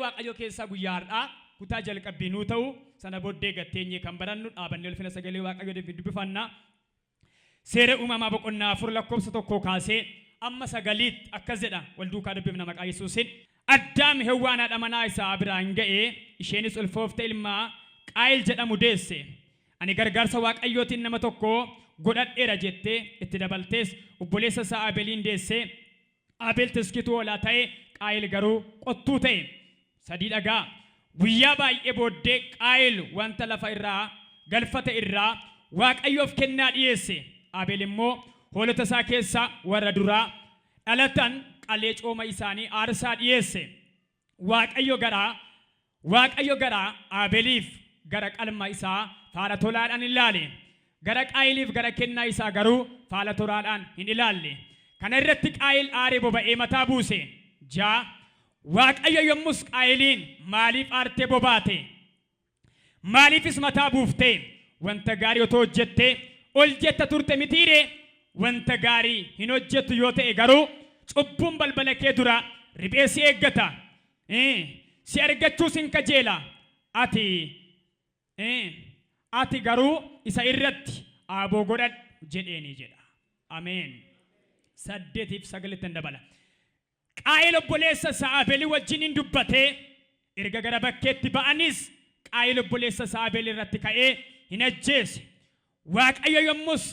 waaqayyo keessa guyyaadhaa kutaa jalqabbiinuu ta'u sana booddee gatteenye kan barannu dhaabannee ulfina sagalee waaqayyo dubbifannaa. Seera uumamaa boqonnaa 4 lakkoofsa 1 kaasee amma 9 akkas jedha wal duukaa dubbifna maqaa Yesuusiin. Addaam Hewwaan haadha manaa isaa biraan ga'ee isheenis ulfoofte ilmaa Qaayil jedhamu deesse. Ani gargaarsa waaqayyootiin nama tokko godhadheera jettee itti dabaltees obboleessa isaa Abeeliin deesse. Abeel tiskituu hoolaa ta'e Qaayil garuu qottuu ta'e. 3 dhagaa guyyaa baay'ee booddee Qaayil wanta lafa irraa galfate irraa waaqayyoof kennaa dhiyeesse. Abeel immoo hoolota isaa keessaa warra duraa dhalatan qalee cooma isaanii aarsaa dhiyeesse. Waaqayyo garaa Abeeliif gara qalma isaa faala tolaadhaan ilaale. Gara Qaayiliif gara kennaa isaa garuu faala tolaadhaan hin ilaalle. Kana irratti Qaayil aaree boba'ee mataa buuse. 6 Waaqayyo yommus Qaayiliin maaliif aartee bobaate? Maaliifis mataa buufte? Wanta gaarii otoo hojjettee ol jetta turte mitiire? Wanta gaarii hin hojjettu yoo ta'e garuu cubbuun balbala kee dura riphee si eeggata. Si argachuus hin kajeela. Ati garuu isa irratti aaboo godhadhu jedheeni jedha. Ameen. 8-9 dabala. Qaayil obboleessa isaa Abeelii wajjin hin dubbatee erga gara bakkeetti ba'anis Qaayil obboleessa isaa Abeel irratti ka'ee hin ajjeese. Waaqayyo yommus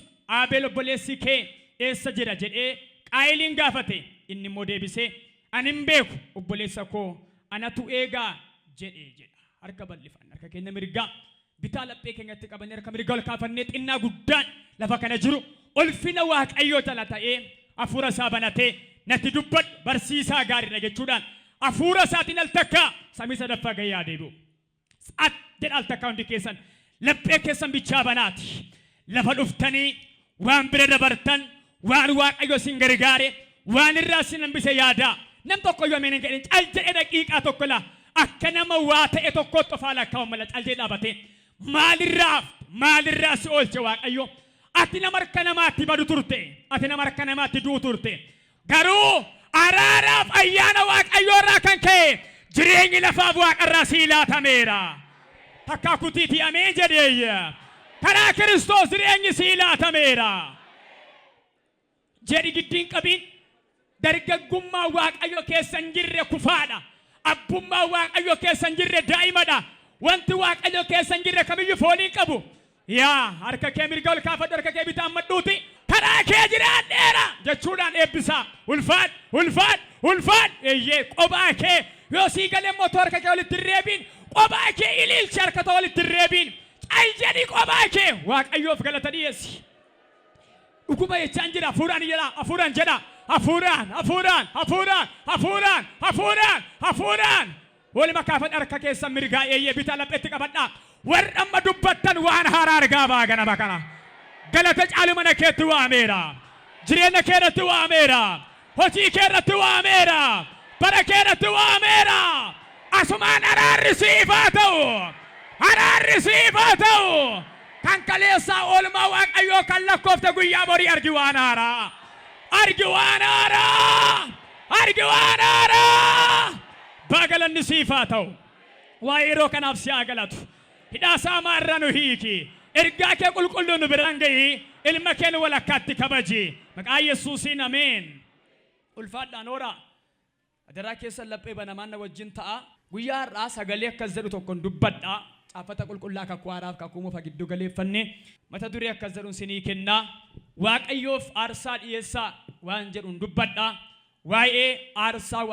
Abeel obboleessi kee eessa jira jedhee Qaayiliin gaafate. Inni immoo deebisee ani hin beeku obboleessa koo anatu eegaa jedhee jedha. Harka bal'ifan harka keenya mirgaa bitaa laphee keenyatti qabannee harka mirgaa ol kaafannee xinnaa guddaan lafa kana jiru ulfina waaqayyoo jala ta'ee hafuura isaa banatee natti dubbadhu barsiisaa gaariidha jechuudhaan hafuura isaatiin al takka samii sadaffaa gahee adeemu. Jedha al takka hundi keessan laphee keessan bichaa banaati. Lafa dhuftanii waan bira dabartan waan waaqayyo sin gargaare waan irraa sin hambise yaadaa. Nam tokko yoo meenan jedhin cal jedhee daqiiqaa tokko la akka nama waa ta'e tokkotti of haala akka mala cal jedhee dhaabate maalirraa si oolche waaqayyo. Ati nama harka namaatti badu turte. Ati nama harka namaatti du'u turte. Garuu araaraaf ayyaana waaqayyoo irraa kan ka'e jireenyi lafaaf waaqarraa sii laatameera. Takka kutiitii ameen jedheeyya. Karaa Kiristoos jireenyi sii laatameera. Jedhi giddiin qabiin dargaggummaa waaqayyo keessa hin jirre kufaadha. Abbummaa waaqayyo keessa hin jirre daa'imadha. Wanti waaqayyo keessa hin jirre kamiyyuu fooliin qabu. Yaa harka kee mirga ol kaafadhu harka kee bitaa madduuti. Karaa kee jiraadheera jechuudhaan eebbisaa. Ulfaadhu. Eeyyee qophaa kee yoo sii galee mootoo harka kee walitti reebiin qophaa kee ililchi harka too walitti reebiin. Cal jedhi qophaa kee waaqayyoof galata dhiyeessi. Dhuguma jechaan jira hafuuraan jedha. Hafuuraan. Walima kaafadhu harka keessan mirgaa eeyyee bitaa lapheetti qabadhaa. Warra amma dubbattan waan haaraa argaa baagana bakana. Galata caalu mana keetti waameera. Jireenya keerratti waameera. Hojii keerratti waameera. Bara keerratti waameera. Asumaan araarri siifaa ta'u. Kan kaleessaa oolmaa waaqayyoo kan lakkoofte guyyaa borii argi waan haaraa. Baagalanni siifaa ta'u. Waa yeroo kanaaf si haa galatu. Hidhaasaa maarra nu hiiki. Ergaa kee qulqulluun nu biraan gahi. Ilma kee nu walakkaatti kabaji. Maqaa Yesuusiin ameen. Ulfaadhaan oora. Adaraa keessan laphee banamaan na wajjin ta'a. Guyyaa har'aa sagalee akkas jedhu tokkoon dubbadhaa. Caafata qulqullaa kakuu haaraaf kakuu moofaa gidduu galeeffanne. Mata duree akkas jedhuun sinii kennaa. Waaqayyoof aarsaa dhiyeessaa waan jedhuun dubbadhaa. Waa'ee aarsaa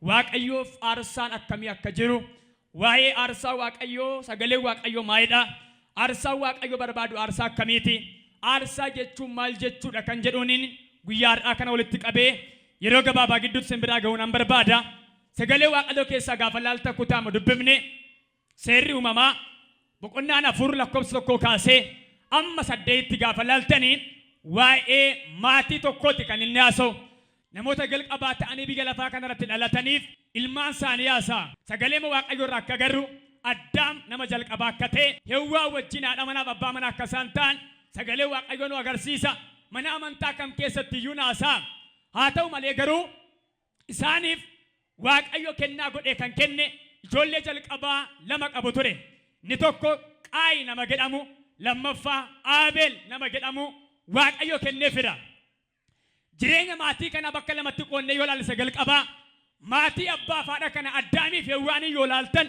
Waaqayyoof aarsaan akkamii akka jiru. Waa'ee aarsaa waaqayyoo sagalee waaqayyoo maalidha? Aarsaa waaqayyoo barbaadu aarsaa akkamiiti? Aarsaa jechuun maal jechuudha kan jedhuuniin guyyaa har'aa kana walitti qabee yeroo gabaabaa gidduutti simbiraa ga'uun an barbaada. Sagalee waaqayyoo keessaa gaafa laalta kutaama dubbifne seerri uumamaa boqonnaan 4 lakkoofsa 1 kaasee amma 8 gaafa laaltanii waa'ee maatii tokkooti kan inni haasa'u. Namoota jalqabaa ta'anii biyya lafaa kanarratti dhalataniif ilmaan isaanii haasa'a. Sagalee waaqayyoo irraa akka agarru Addaam nama jalqabaa akka ta'e Hewwaa wajjin haadha manaaf abbaa manaa akka isaan ta'an sagalee waaqayyoo nu agarsiisa. Mana amantaa kam keessatti iyyuu haasa'a. Haa ta'u malee garuu isaaniif waaqayyo kennaa godhe kan kenne ijoollee jalqabaa lama qabu ture. Ni tokko Qaayin nama jedhamu, lammaffaa Aabeel nama jedhamu waaqayyo kenneefira. Jireenya maatii kana bakka lamatti qoonnee yoo ilaalle jalqabaa maatii abbaa faadha kana Addaamiif Hewwaan yoo ilaaltan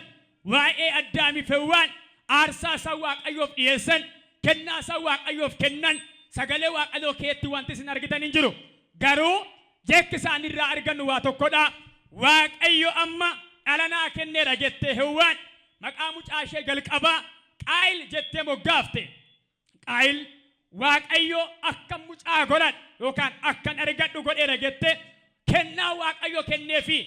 waa'ee Addaamiif Hewwaan aarsaa isaa waaqayyoof dhiyeessan, kennaa isaa waaqayyoof kennan, sagalee waaqayyoo keetti wanti isin argitan hin jiru. Garuu jechi isaan irraa argannu waa tokkodha. Waaqayyo amma dhala naa kenneera jettee Hewwaan maqaa mucaa ishee jalqabaa Qaayil jettee moggaafte. Qaayil waaqayyo akka mucaa godhan yookaan akkan argadhu godheera jettee kennaa waaqayyo kenneefi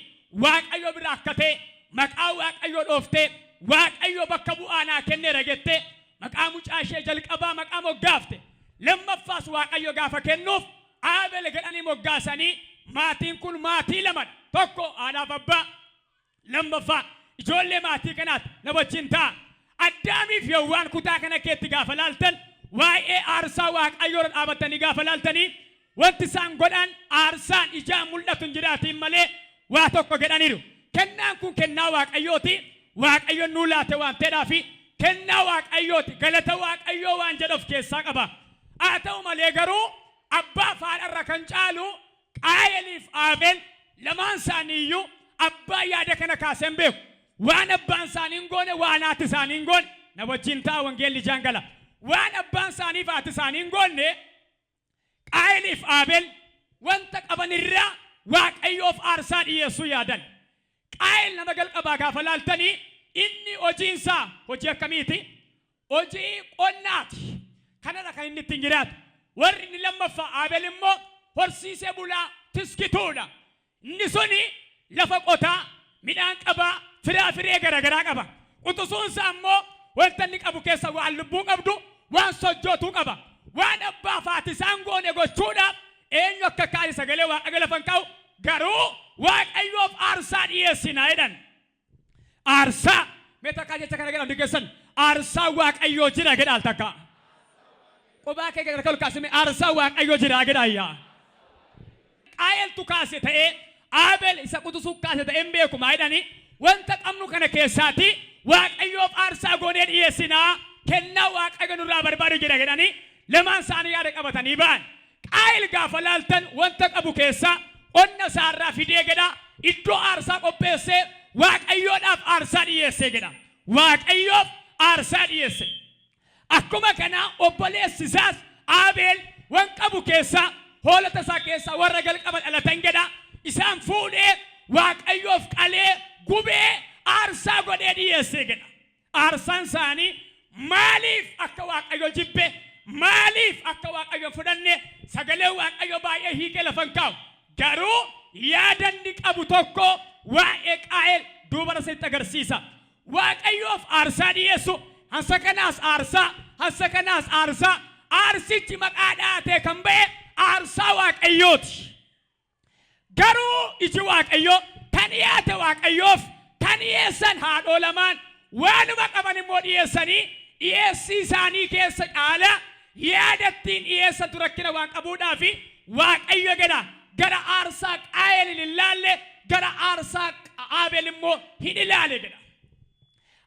waaqayyo biraa akka ta'e maqaa waaqayyo dhooftee waaqayyo bakka bu'aa naa kenneera jettee maqaa mucaa ishee jalqabaa maqaa moggaafte. Lammaffaas waaqayyo gaafa kennuuf Aabeel jedhanii moggaasanii maatiin kun maatii lamadha. Tokko haadhaaf abbaa, lammaffaa ijoollee maatii kanaati na wajjin ta'a. Addaamiif Hewwaan kutaa kana keetti gaafa laaltan waa'ee aarsaa waaqayyoon dhaabatanii gaafa laaltanii wanti isaan godhan aarsaan ijaan mul'atu hin jiraatiin malee waa tokko jedhaniiru. Kennaan kun kennaa waaqayyooti. Waaqayyoon nuu laate waan ta'eedhaafi kennaa waaqayyooti. Galata waaqayyoo waan jedhuuf keessaa qaba. Haa ta'u malee garuu abbaa faadharra kan caalu Qaayiliif Aabeel lamaan isaanii iyyuu abbaa yaada kana kaasee hin beeku. Waan abbaan isaanii hin goone waan haati isaanii hin goone na wajjin ta'a wangeelli jaangala. Waan abbaan isaanii fi haati isaanii hin goone Qaayiliif Aabeel wanta qaban irraa waaqayyoof aarsaa dhiyeessuu yaadan. Qaayil nama jalqabaa gaafa laaltanii inni hojiinsaa hojii akkamiiti? Hojii qonnaati. Kanadha kan inni ittiin jiraatu. Warri inni lammaffaa Aabeel immoo horsiisee bulaa tiskituudha. Inni suni lafa qotaa, midhaan qabaa, firaafiree garagaraa qaba. Utusuunsaa immoo wanta inni qabu keessa waan lubbuu qabdu, waan sochootuu qaba. Waan abbaa faati isaan goone gochuudhaaf eenyu akka kaa'e sagalee waaqa lafan kaa'u garuu waaqayyoof aarsaa dhiyeessinaa jedhan. Aarsaa meeta kaa jecha kana jedhan dhigeessan aarsaa waaqayyoo jira jedhaan takka. Qobaa kee gara kalu kaasime aarsaa waaqayyoo jira jedhaayyaa. Qaayiltu kaase ta'ee Aabeel isa qutusuu kaase ta'ee hin beeku maa jedhani wanta qabnu kana keessaati waaqayyoof aarsaa goonee dhiyeessinaa kennaa waaqayyo nurraa barbaadu jira jedhani lamaan isaanii yaada qabatanii ba'an. Qaayil gaafa laaltan wanta qabu keessaa qonna isaarraa fidee jedha iddoo aarsaa qopheessee waaqayyoodhaaf aarsaa dhiyeessee jedha. Waaqayyoof aarsaa dhiyeesse. Akkuma kana obboleessi isaas Aabeel waan qabu keessaa hoolota isaa keessaa warra jalqaba dhalatan jedha isaan fuudhee waaqayyoof qalee gubee aarsaa godhee dhiyeessee jedha. Aarsaan isaanii maaliif akka waaqayyo jibbe maaliif akka waaqayyo fudhanne sagalee waaqayyo baay'ee hiikee lafan kaa'u. Garuu yaadanni qabu tokko waa'ee Qaayil duubara sitti agarsiisa. Waaqayyoof aarsaa dhiyeessu hansa kanaas aarsaa hansa kanaas aarsaa aarsichi maqaa dhaatee kan ba'e aarsaa waaqayyooti. Garuu iji waaqayyoo kan dhiyaate waaqayyoof kan dhiyeessan haadhoo lamaan waanuma qaban immoo dhiyeessanii dhiyeessii isaanii keessa caala yaadattiin dhiyeessantu rakkina waan qabuudhaafi waaqayyo jedha gara aarsaa Qaayil hin ilaalle gara aarsaa Aabeel immoo hin ilaale jedha.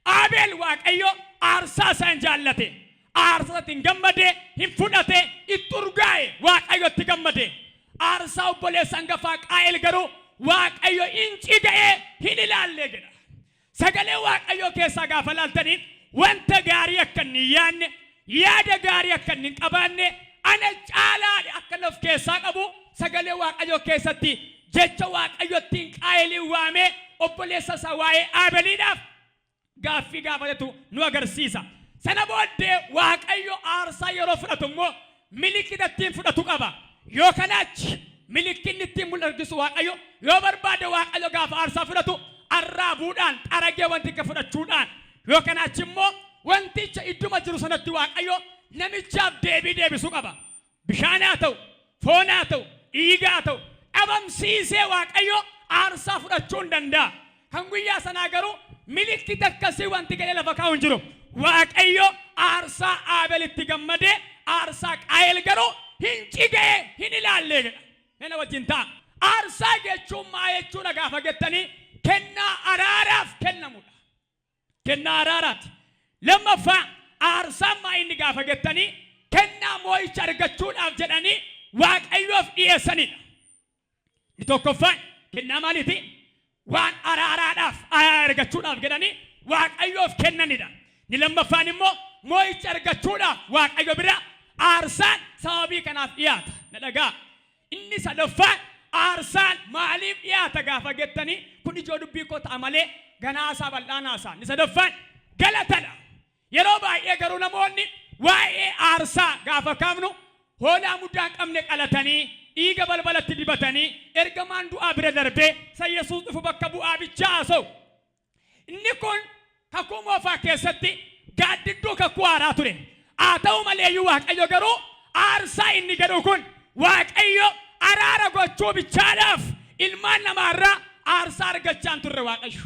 Aabeel waaqayyo aarsaa isaan jaallate aarsaatti hin gammade hin fudhate itti urgaa'e waaqayyotti gammade. Aarsaa obboleessa hangafaa Qaayil garuu waaqayyo inci ga'ee hin ilaalle jedha. Sagalee waaqayyo keessaa gaafa laaltanii wanta gaarii akka inni yaanne yaada gaarii akka inni qabaanne ana caalaadha akka of keessaa qabu sagalee waaqayyo keessatti jecha waaqayyotti Qaayilin waamee obboleessa isaa waa'ee Aabeliidhaaf gaaffii gaafatetu nu agarsiisa. Sana booddee waaqayyo aarsaa yeroo fudhatu immoo milikkita ittiin fudhatu qaba. Yoo kanaachi milikkinni ittiin mul'atu waaqayyo yoo barbaade waaqayyo gaafa aarsaa fudhatu arraabuudhaan xaragee wanti akka fudhachuudhaan yoo kanaachi immoo wanticha idduma jiru sanatti waaqayyo namichaaf deebisuu qaba. Bishaan haa ta'u, foon haa ta'u, dhiiga haa ta'u dhabamsiisee waaqayyo aarsaa fudhachuu hin danda'a. Kan guyyaa sanaa garuu milikkita akkasii wanti gadee lafa kaa'u hin jiru. Waaqayyo aarsaa Aabelitti gammadee aarsaa Qaayil garuu hin cigee hin ilaalle jedha. Nena wajjin ta'a. Aarsaa jechuun maa jechuudha gaafa jettanii kennaa araaraaf kennamudha. Kennaa araaraati. Lammaffaa aarsaa maa inni gaafa gettanii kennaa moo'icha argachuudhaaf jedhanii waaqayyoof dhiyeessanidha. Ni tokkoffaan kennaa maaliiti? Waan araaraadhaaf argachuudhaaf jedhanii waaqayyoof kennanidha. Ni lammaffaan immoo moo'icha argachuudhaaf waaqayyo bira aarsaan sababii kanaaf dhiyaata. Na dhagaa. Inni sadaffaan aarsaan maaliif dhiyaata gaafa gettanii kun ijoo dubbii koo ta'a malee ganaasaa bal'aanaasaa. Ni sadaffaan galatadha. Yeroo baay'ee garuu namoonni waa'ee aarsaa gaafa kaafnu hoolaa muddaan qabne qalatanii dhiiga balbalatti dibatanii ergamaan du'aa bira darbee san Yesuus dhufu bakka bu'aa bichaa haasa'u. Inni kun kakuu moofaa keessatti gaaddidduu kakuu haaraa ture. Haa ta'u maleeyyuu waaqayyo garuu aarsaa inni godhu kun waaqayyo araara gochuu bichaadhaaf ilmaan namaarraa aarsaa argachaa turre waaqayyo.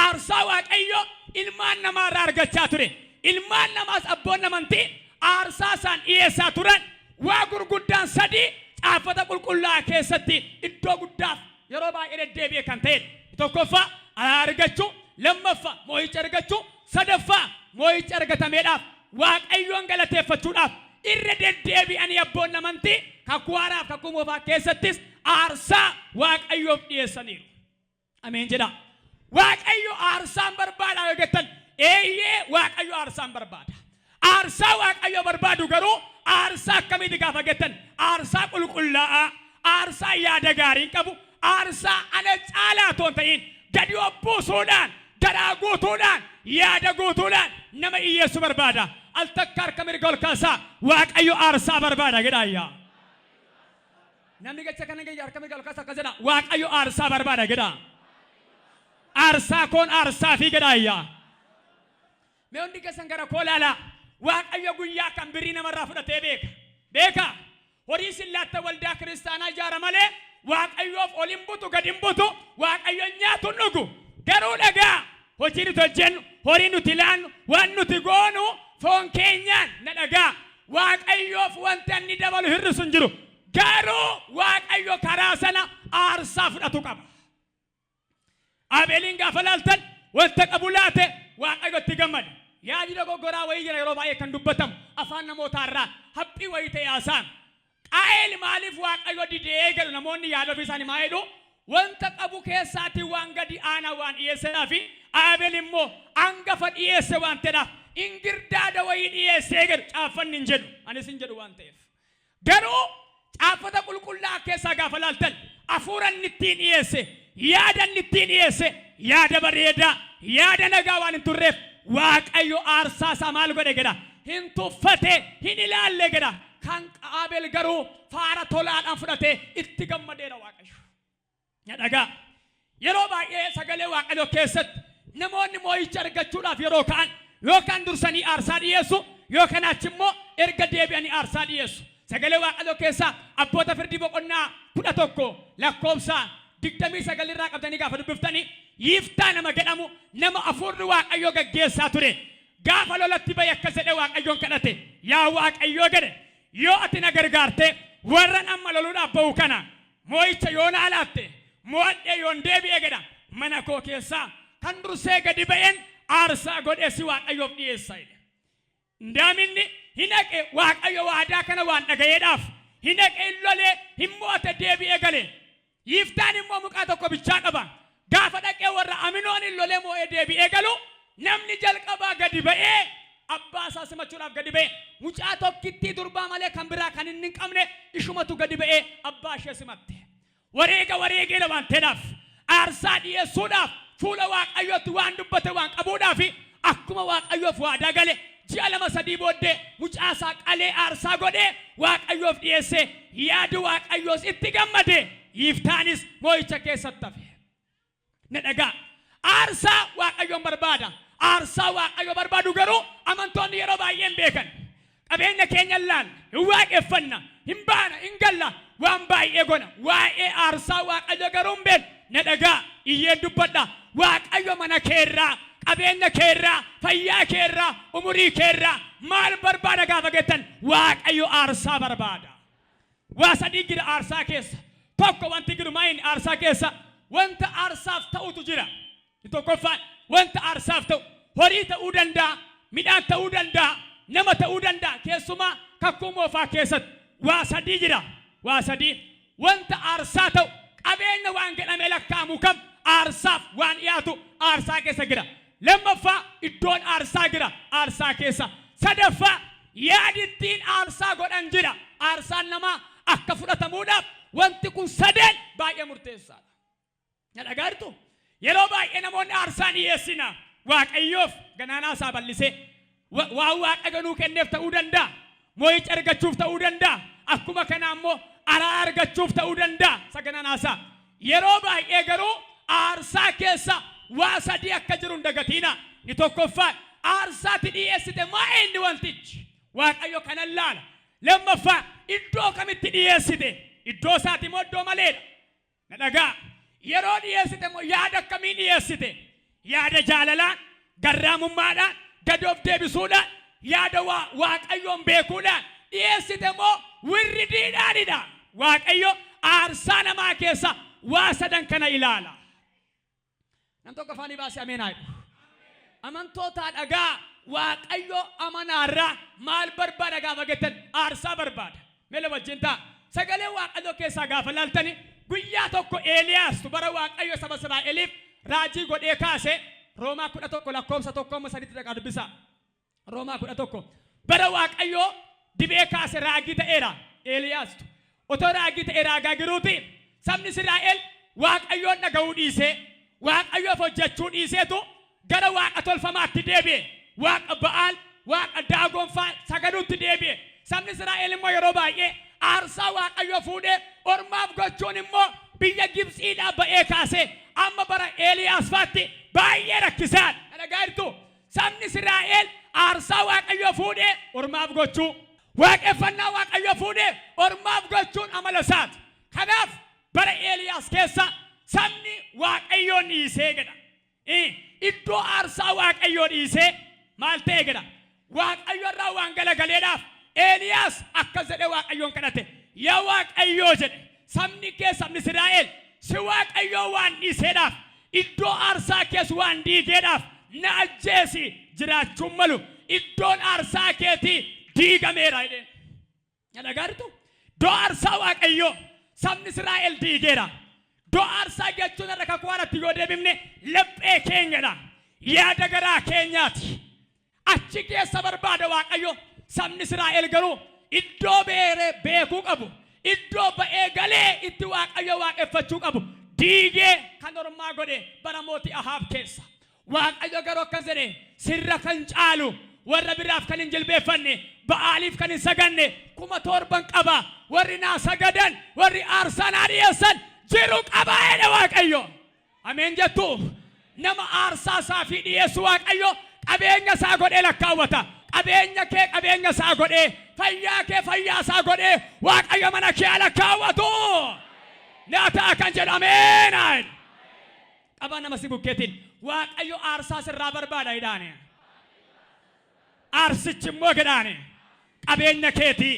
Aarsaa waaqayyo ilmaan namaarraa argachaa ture. Ilmaan namaas abboon amantii aarsaa isaan dhiyeessaa turan waa gurguddaan sadii caafata qulqullaa'aa keessatti iddoo guddaaf yeroo baay'ee deddeebi'e kan ta'edha. Tokkoffaa araara argachuu, lammaffaa moo'icha argachuu, sadaffaa moo'icha argatameedhaaf waaqayyoon galateeffachuudhaaf irra deddeebi'anii abboon amantii kakuu haaraaf kakuu moofaa keessattis aarsaa waaqayyoof dhiyeessaniiru. Ameen jedha. Waaqayyo aarsaan barbaada yoo jettan eeyyee waaqayyo aarsaan barbaada. Aarsaa waaqayyo barbaadu garuu aarsaa akkamiiti gaafa jettan aarsaa qulqullaa'aa, aarsaa yaada gaarii qabu, aarsaa ana caalaa toon ta'in gadi obbuusuudhaan, garaa guutuudhaan, yaada guutuudhaan nama dhiyeessu barbaada. Al takka harka mirga ol kaasaa waaqayyo aarsaa barbaada jedhaayyaa. Namni gacha kana gayya harka mirga ol kaasaa akkas jedha waaqayyo aarsaa barbaada jedha. Aarsaa koon aarsaa fi jedhaayyaa. Mee hundi keessan gara koo laalaa. Waaqayyo guyyaa kan birrii namarraa fudhatee beeka. Horii sillaatta waldaa kiristaanaa ijaara malee waaqayyoof ol hin butu gad hin butu waaqayyo nyaatu dhugu. Garuu dhagaa hojii nuti hojjennu horii nuti ilaannu waan nuti goonu foon keenyaan na dhagaa waaqayyoof wanta inni dabalu hir'isu hin jiru. Garuu waaqayyo karaa sana aarsaa fudhatu qaba. Abeeliin gaafa laaltan wanta qabu laate waaqayyo itti gammada. Yaadi dogoggoraa wayii jira yeroo baay'ee kan dubbatamu afaan namootaarraa haphii wayii ta'e haasaan. Qaayil maaliif waaqayyo didee jedhu namoonni yaada ofii isaanii maa jedhu wanta qabu keessaatti waan gadi aanaa waan dhiyeessedhaa fi Abeel immoo hangafa dhiyeesse waan ta'eedhaaf ingirdaada wayii dhiyeessee jedhu caaffanni hin jedhu anis hin jedhu waan ta'eef. Garuu caafata qulqullaa'aa keessaa gaafa laaltan hafuuran ittiin dhiyeesse yaada ittiin dhiyeesse yaada bareedaa yaada nagaa waan hin turreef waaqayyo aarsaa isaa maal godhe jedha hin tuffate hin ilaalle jedha. Kan Abeel garuu faara tolaadhaan fudhatee itti gammadeera waaqayyo. Na dhagaa yeroo baay'ee sagalee waaqayyo keessatti namoonni moo'icha argachuudhaaf yeroo ka'an yookaan dursanii aarsaa dhiyeessu yookaan achi immoo erga deebi'anii aarsaa dhiyeessu. Sagalee waaqayyo keessaa abboota firdii boqonnaa 11 lakkoofsa 29 irraa qabdanii gaafa dubbiftanii Yiftaa nama jedhamu nama hafuurri waaqayyo gaggeessaa ture. Gaafa lolatti bahe akkas jedhee waaqayyoon kadhate yaa waaqayyo jedhe yoo ati na gargaarte warran amma loluudhaaf bahu kana moo'icha yoo na alaatte mo'adhee yoon deebi'ee jedha mana koo keessaa kan dursee gadi ba'een aarsaa godhee si waaqayyoof dhiyeessa jedhe. Ndaaminni hin haqe waaqayyo waadaa kana waan dhagayeedhaaf hin haqe hin lolee hin mo'ate deebi'ee gale. Yiftaan immoo mukaa tokko bichaa qaba. Gaafa dhaqee warra aminoon hin lolee moo'ee deebi'ee galu namni jalqabaa gadi ba'ee abbaa isaa simachuudhaaf gadi ba'ee mucaa tokkittii durbaa malee kan biraa kan inni hin qabne ishumatu gadi ba'ee abbaa ishee simatte. Wareegee waan ta'eedhaaf aarsaa dhiyeessuudhaaf fuula waaqayyootti waan dubbate waan qabuudhaaf akkuma waaqayyoof waadaa gale ji'a 2-3 booddee mucaa isaa qalee aarsaa godhee waaqayyoof dhiyeessee yaadu waaqayyoos itti gammade. Yiftaanis moo'icha keessatti hafe. Na dhagaa aarsaa waaqayyoon barbaada. Aarsaa waaqayyo barbaadu garuu amantoonni yeroo baay'ee hin beekan. Qabeenya keenya laan hin waaqeffanna hin baana hin galla waan baay'ee gona waa'ee aarsaa waaqayyo garuu hin beeku. Na dhagaa iyyeen dubbadha waaqayyo mana keerraa qabeenya keerraa fayyaa keerraa umurii keerraa maal barbaada gaafa jettan waaqayyo aarsaa barbaada. Waa sadii jira aarsaa keessa. Tokko wanti jiru maayin aarsaa keessa wanta aarsaaf ta'utu jira. Tokkoffaan wanta aarsaaf ta'u horii ta'uu danda'a, midhaan ta'uu danda'a, nama ta'uu danda'a. Keessumaa kakkuu moofaa keessatti waa sadii jira. Waa sadii wanta aarsaa ta'u qabeenya waan jedhamee lakkaa'amu kam aarsaaf waan dhiyaatu aarsaa keessa jira. Lammaffaa iddoon aarsaa jira aarsaa keessa. Sadaffaa yaadittiin aarsaa godhan jira. Aarsaan namaa akka fudhatamuudhaaf wanti kun sadeen baay'ee murteessaadha. Dhagaartu yeroo baay'ee namoonni aarsaa dhiyeessina Waaqayyoof ganaanaa isaa bal'isee waan Waaqa nuu kenneef ta'uu danda'a, moo'icha argachuuf ta'uu danda'a, akkuma kana ammoo araara argachuuf ta'uu danda'a sagananaa isaa. Yeroo baay'ee garuu aarsaa keessa waa sadii akka jiru hin dagatina. Ni tokkoffaa aarsaatti dhiyeessite maa inni wantichi Waaqayyo kana laala. Lammaffaa iddoo kamitti dhiyeessite, iddoo isaati moo iddoo maleedha. Na dhagaa yeroo dhiyeessite moo yaada akkamiin dhiyeessite? Yaada jaalalaan, garraamummaadhaan, gad of deebisuudhaan, yaada Waaqayyoon beekuudhaan dhiyeessite moo wirridiidhaanidha. Waaqayyo aarsaa namaa keessa waa sadan kana ilaala. Nam tokko afaanii baasee ameen haa jedhu. Amantoota dhagaa Waaqayyo amanaarraa maal barbaada gaafa jettan aarsaa barbaada. Mela wajjin ta'a. Sagalee Waaqayyo keessaa gaafa laaltani guyyaa tokko Eeliyaas bara Waaqayyo saba Israa'eliif raajii godhee kaase. Roomaa 11 lakkoofsa 1 dhaqaa dubbisa. Roomaa 11 bara Waaqayyo dibee kaase raajii ta'eera Eeliyaas. Otoo raajii ta'e raagaa jiruuti sabni Israa'el Waaqayyoon dhaga'uu dhiisee Waaqayyoof hojjechuu dhiiseetu gara Waaqa tolfamaatti deebi'e. Waaqa Ba'aal, Waaqa Daagonfaa sagaduutti deebi'e. Sabni Israa'el immoo yeroo baay'ee aarsaa Waaqayyo fuudhee ormaaf gochuun immoo biyya Gibxiidhaa ba'ee kaasee amma bara Eeliyaas faatti baay'ee rakkisaan. Dhagaa'irtu sabni Israa'el aarsaa Waaqayyo fuudhee ormaaf gochuu, waaqeffannaa Waaqayyo fuudhee ormaaf gochuun amala isaati. Kanaaf bara Eeliyaas keessa sabni Waaqayyoon dhiisee jedha. Iddoo aarsaa Waaqayyoon dhiisee maal ta'e jedha. Waaqayyo irraa waan galagaleedhaaf Eeliyaas akkas jedhee Waaqayyoon kadhate. Yaa Waaqayyoo jedhe sabni kee sabni Israa'el si Waaqayyoo waan dhiiseedhaaf iddoo aarsaa keessa waan diigeedhaaf na ajjeesi jiraachuun malu iddoon aarsaa keetii diigameera jedheen. Dhagaa'irtu iddoo aarsaa Waaqayyoo sabni Israa'el diigeera. Iddoo aarsaa jechuun irra kakwaarratti yoo deebifne laphee keenyadha. Yaada garaa keenyaati. Achi keessa barbaada Waaqayyo. Sabni Israa'el garuu iddoo beekuu qabu, iddoo ba'ee galee itti Waaqayyo waaqeffachuu qabu diigee kan ormaa godhe bara mootii Ahaab keessa. Waaqayyo garuu akkas jedhe sirra kan caalu warra biraaf kan hin jilbeeffanne Ba'aaliif kan hin saganne 7,000 qaba. Warri naa sagadan warri aarsaa naa dhiyeessan jiru qaba jedhe Waaqayyo. Ameen jettu nama aarsaa isaa fi dhiyeessu Waaqayyo qabeenya isaa godhee lakkaawwata. Qabeenya kee qabeenya isaa godhee fayyaa kee fayyaa isaa godhee Waaqayyo mana kee lakkaawwatu. Naataa kan jedhu ameen. Qaba nama si bukkeetiin Waaqayyo aarsaa sirraa barbaada jedhaani. Aarsichi immoo jedhaani qabeenya keetii,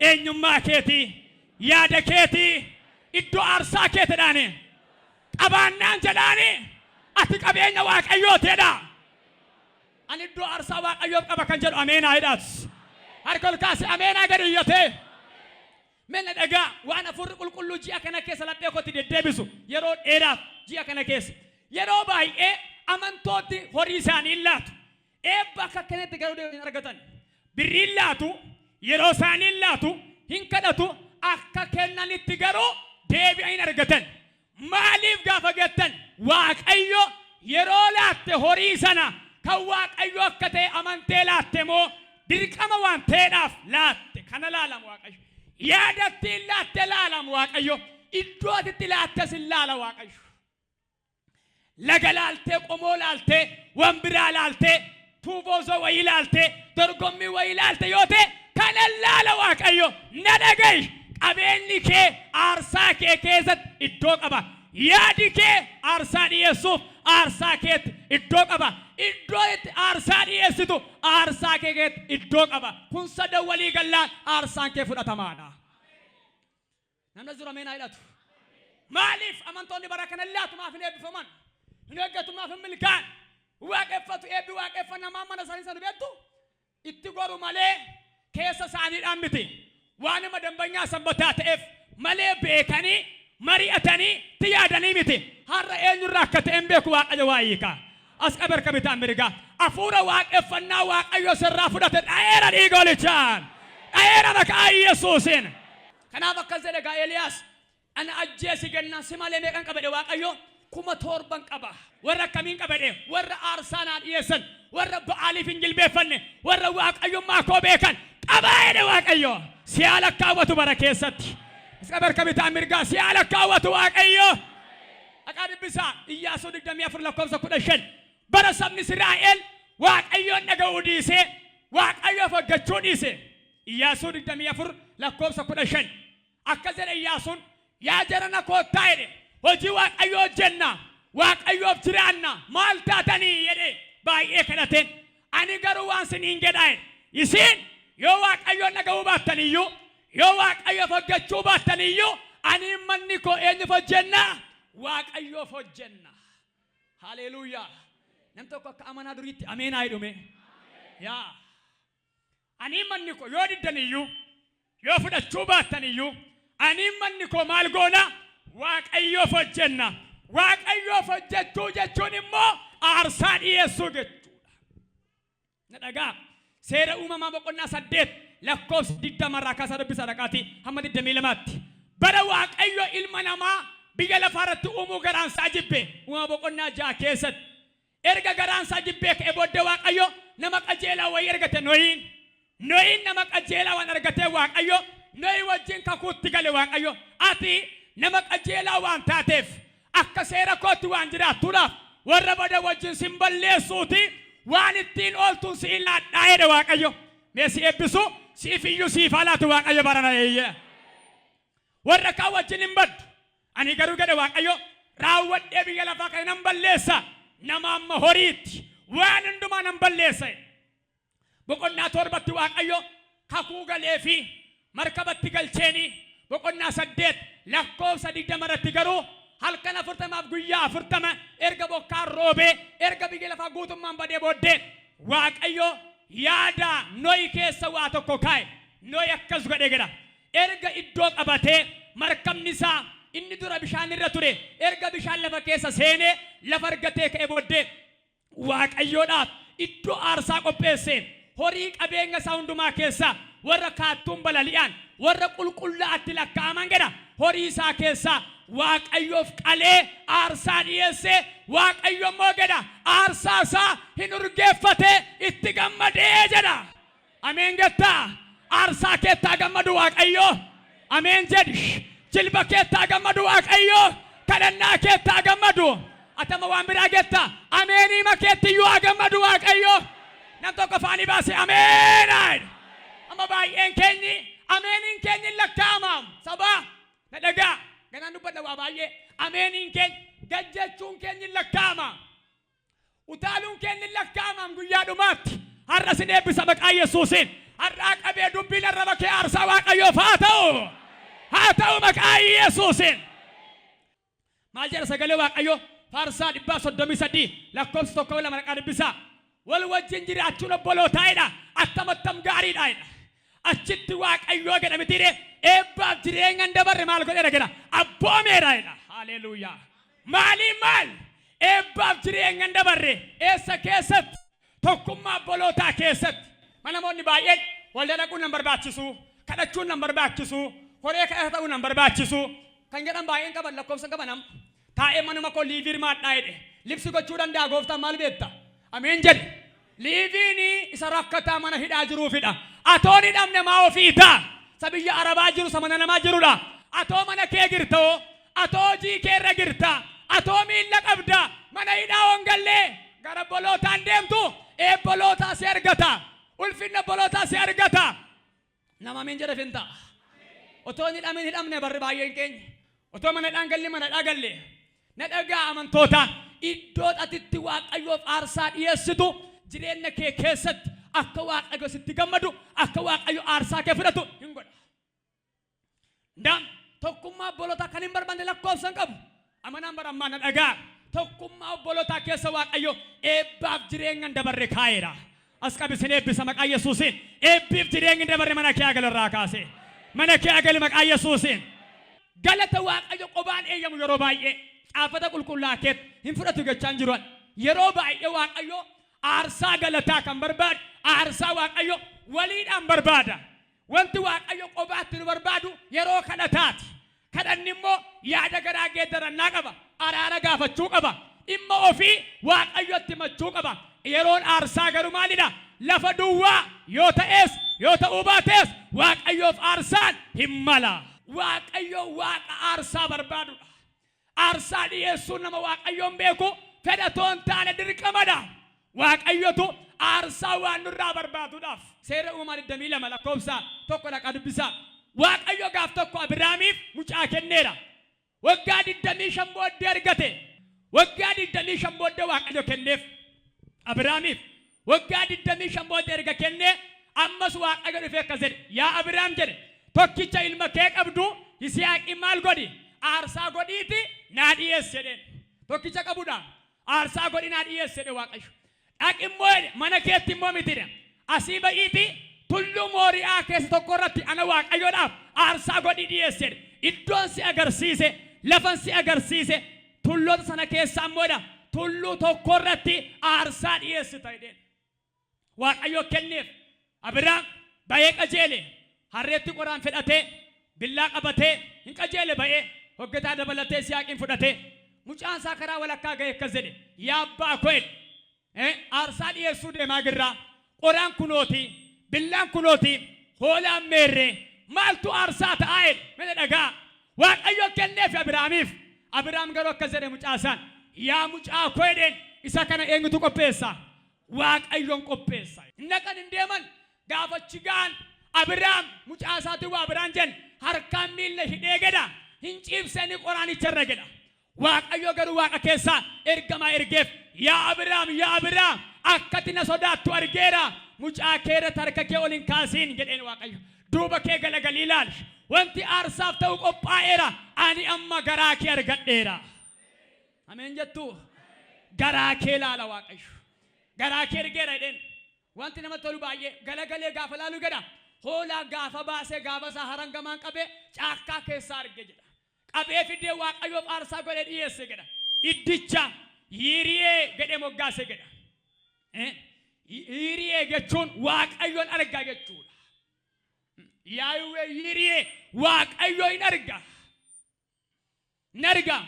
eenyummaa keetii, yaada keetii iddoo aarsaa keetii jedhaani. Qabaannaan jedhaani ati qabeenya Waaqayyooti jedha. Ani iddoo aarsaa Waaqayyoof qaba kan jedhu ameenaa jedhaatu. Harka ol kaase ameenaa gadi iyyatee. Mena dhagaa waan hafuurri qulqulluu ji'a kana keessa laphee kootti deddeebisu yeroo dheeraaf ji'a kana keessa. Yeroo baay'ee amantooti horii isaanii laatu. Eebba akka kanatti garuu hin argatan. Birriin laatu yeroo isaanii laatu hin kadhatu akka kennanitti garuu deebi'a hin argatan. Maaliif gaafa gettan Waaqayyo yeroo laatte horii sana kan Waaqayyo akka ta'e amantee laatte moo dirqama waan ta'eedhaaf laatte kana laalamu Waaqayyo. Yaadatti laatte laalamu Waaqayyo. Iddoo atitti laatte sin laala Waaqayyo. Laga laaltee qomoo laaltee waan biraa laaltee tuuboosa wayii laaltee dorgommii wayii laaltee yoo ta'e kana laala Waaqayyo. Na dhaga'i qabeenyi kee aarsaa kee keessatti iddoo qaba. Yaadi kee aarsaa dhiyeessuuf aarsaa keetti iddoo qaba. Iddoo itti aarsaa dhiyeessitu aarsaa keetti iddoo qaba. Kun sadan walii gallaan aarsaan kee fudhatamaadha. Namni jiru ameen haa jedhatu. مالف أمانتوني بركنا الله تما في نبي فمان نيجا تما في ملكان واقفة أبي واقفة نما ما نساني سنبيتو إتقولوا ماله كيسا ساني أمبتي وانا ما دمبنيا سبتات إف ماله بيكاني مريئتني تيادني متي هر إني راكت أمبيك واقع وايكا أسكبر كبيت أمريكا أفورا واقفة نا واقع يسرى فدات أيرا إيغوليشان أيرا مك أي يسوسين كنا بكذا لقى إلياس أنا أجلس جنّا سمالي مكان كبده واقعيو كم توربان كبا ورا كمين كبده ورا أرسانا يسن ورا بعالي فينجل بيفن ورا واقعيو ما كوبيكان كبايد واقعيو سيالك كاوتو بركيست سكبر كبيت أمريكا سيالك كاوتو واقعيو أكاد بيسا إياسو دقدم يفر لكم سكودشن برسام إسرائيل واقعيو نجوديسه واقعيو فجتشوديسه إياسو دقدم يفر لكم سكودشن أكذا إياسون يا جرنا كوتايد وجي واقعيو جنة واقعيو بترانا مالتا تاني يدي باي إكناتين أني قروان سنين جداين يسين يو واقعيو نجوبات تانيو يو واقعيو فجتشوبات تانيو أني منيكو إني فجنة واقعيو فجنة هاليلويا نمتو كأمانة دريت أمين أيدومي يا أني منيكو يودي تانيو يو فجتشوبات تانيو أني منيكو مالغونا واقعيو فجنة واقعيو فجتشو جتشوني مو أرسال يسوع جتشو ندعى سير ما بقولنا سديت لكوس ديدا مرة كسر بسرقاتي هم ديدا ميلمات برا واقعيو إلمنا ما بيجلا فارت غران ساجبه وما بقولنا جاكيست إرجع غران ساجبه كأبود واقعيو نمك أجيلا ويرجع نوين نمك أجيلا ونرجع واقعيو نوي وجين كاكوت تقال واقعيو أتي نمك أجيلا وان تاتف أكسيرا كوت وان جرا تولا وربدا وجين سيمبل لسوتي وان التين أولتون سيلا داير واقعيو ميسي إبسو سيفيو سيفالات واقعيو برانا إيه وركا وجين إمبد أني كارو كده واقعيو راوت إبي يلا فاكي نمبل لسا نمام مهوريت وان اندما نمبل لسا بقول ناتور بتو واقعيو كاكوغا لفي مركبة تقلتيني بقولنا سديت لكوب سديد مرة تقرو هل كان فرتما بقيا فرتما إرجع بكار روبي إرجع بيجي فاقوتم من بدي بودي واق أيو يادا نوي كيس واتو كوكاي نوي أكز قدي كده إرجع إدوك أبته مركب نساء إني دورا بيشان الرتوري إرجع بيشان لفكيس سينه لفرقته كبودي واق أيو نات إدو أرسا كوبيسين هوريك أبيعنا ساوندما كيسا ورا كاتوم بلاليان ورا كل أتلا كامان كده هوريسا كيسا واق أيوف عليه أرسان يسه واق أيوم موجدا أرساسا هنورجفته اتجمع ديجدا أمين جتا أرسا كتا جمع واق أيوه أمين جدش جلبا كتا جمع واق أيوه كلنا كتا جمع أتما وامبرا كتا أميني ما كتا يوا جمع واق أيوه نمتو كفاني باسي أمين أما باي إنكني أمين إنكني لكامام سبا ندعى كنا نبض واباي أمين إنكن جدّشون كني لكامام وتالون كني لكامام قيادو مات هرسني بسبك أي سوسين هراك أبي دبيل الربك أرسواك أيو فاتو هاتو مك أي سوسين ما جرى سجلوا أيو فارسا دباسو دمي سدي لكم ستوكولا مرك أربسا والوجين جري أتشون بولو تايدا أتمتم غاري تايدا أشتت واق أيوة كده متيري إباب جريان عندبر مال كده كده أبو ميرايدا هاليلويا مالي مال إباب جريان عندبر إيسا كيست تكما بولو تا كيست mana monni baay'een waldana kun nambar baachisu kadhachuun nambar baachisu horee kadhataa'uu nambar baachisu kan jedhan baay'een qaban lakkoofsa qabanam taa'ee manuma koo liiviir maadhaa jedhe libsi gochuu danda'a gooftaan maal beekta ameen jedhe liiviini isa rakkataa mana hidhaa jiruufidha atoon hidhamne maa ofiita sabiyya arabaa jiru samana namaa jirudha atoo mana kee girtoo atoo hojii kee irra girta atoo miilla qabda mana hidhaa hongallee gara bolootaan deemtu bolootaa si argata ulfinna bolootaa si argata nama ameen jedhe finta otoo hidhameen hidhamne barri baay'een keenya otoo mana dhaangalle mana dhaagalle na dhagaa amantoota iddoo atitti waaqayyoof aarsaa dhiyeessitu jireenya kee keessatti akka waaqayyo sitti gammadu akka waaqayyo aarsaa kee fudhatu hin godha ndam tokkummaa obboloota kan hin barbaanne lakkoofsan qabu. Amanaan barammaan dhagaa. Tokkummaa obboloota keessa Waaqayyo eebbaaf jireenyan dabarre kaa'eera. As qabisin eebbisa maqaa Yesuusiin. Eebbiif jireenyi dabarre mana kee agalirraa kaase. Mana kee agali maqaa Yesuusiin. Galata Waaqayyo qobaan eeyyamu yeroo baay'ee caafata qulqullaa keet hin fudhatu jechaan jiru. Yeroo baay'ee Waaqayyo aarsaa galataa kan barbaadu aarsaa Waaqayyo waliidhaan barbaada. Wanti Waaqayyo qobaatti nu barbaadu yeroo kadhataati. Kadhanni immoo yaada garaa geeddarannaa qaba. Araara gaafachuu qaba. Dhimma ofii Waaqayyotti himachuu qaba. Yeroon aarsaa garuu maalidha? Lafa duwwaa yoo ta'es yoo ta'uu baates Waaqayyoof aarsaan hin mala. Waaqayyo Waaqa aarsaa barbaadudha. Aarsaa dhiyeessuun nama Waaqayyoon beeku fedhatoon taane dirqamadha. Waaqayyotu aarsaa waan nurraa barbaaduudhaaf seera uumamaa 22 lakkoofsa tokko dhaqa dubbisaa. Waaqayyo gaaf tokko Abrahaamiif mucaa kenneera. Waggaa 25 booddee argate. Waggaa 25 booddee Waaqayyo kenneef Abrahaamiif. Waggaa 25 booddee erga kennee ammas Waaqayyo dhufee akkas jedhe. Yaa Abrahaam jedhe tokkicha ilma kee qabdu Yisihaaqi maal godhi? Aarsaa godhiiti naa dhiyeessi jedheen. Tokkicha qabudha. Aarsaa godhi naa dhiyeessi jedhe Waaqayyo. Dhaqi immoo mana keetti immoo mitidha. Asii ba'iiti tulluu Mooriyaa keessa tokko irratti ana Waaqayyoodhaaf aarsaa godhi dhiyeessi jedhe. Iddoon si agarsiise lafan si agarsiise tulloota sana keessa ammoodha. Tulluu tokko irratti aarsaa dhiyeessi ta'edheen. Waaqayyo kenneef Abrahaam ba'ee qajeele. Harreetti qoraan fedhatee billaa qabatee hin qajeele ba'ee hoggataa dabalatee Yisihaaqiin fudhatee mucaan isaa karaa walakkaa ga'e akkas jedhe. Yaa abbaa koo aarsaa dhiyeessuu deemaa jirra. Qoraan kunooti billaan kunooti hoolaan meerree maaltu aarsaa ta'aa jedhe. Mana dhagaa Waaqayyo kenneef Abrahaamiif. Abrahaam garuu akkas jedhe mucaa isaan. Yaa mucaa koo jedheen isa kana eenyutu qopheessa? Waaqayyoon qopheessa. Naqan hin deeman gaafachi gaan Abrahaam mucaa isaatti waa biraan jen harkaan miilla hidhee gedha hin ciibsanii qoraanicha irra gedha. Waaqayyo garuu Waaqa keessaa ergamaa ergeef. Yaa Abrahaam akkati na sodaattu argeera. Mucaa kee irratti harka kee ol hin kaasiin jedheen Waaqayyo. Duuba kee galagalii ilaali. Wanti aarsaaf ta'u qophaa'eera. Ani amma garaa kee argadheera. Ameen jettu. Garaa kee ilaala Waaqayyo. Garaa kee ergeera jedheen. Wanti nama tolu baay'ee galagalee gaafa laalu gedha. Hoolaa gaafa baasee gaafa isaa harangamaan qabee caakkaa keessaa arge jedha. Qabee fidee Waaqayyoof aarsaa godhee dhiyeesse jedha. Iddicha Yiriyee jedhee moggaase jedha. Yiriyee jechuun Waaqayyoon argaa jechuudha. Yaayuwee Yiriyee Waaqayyo hin arga. Narga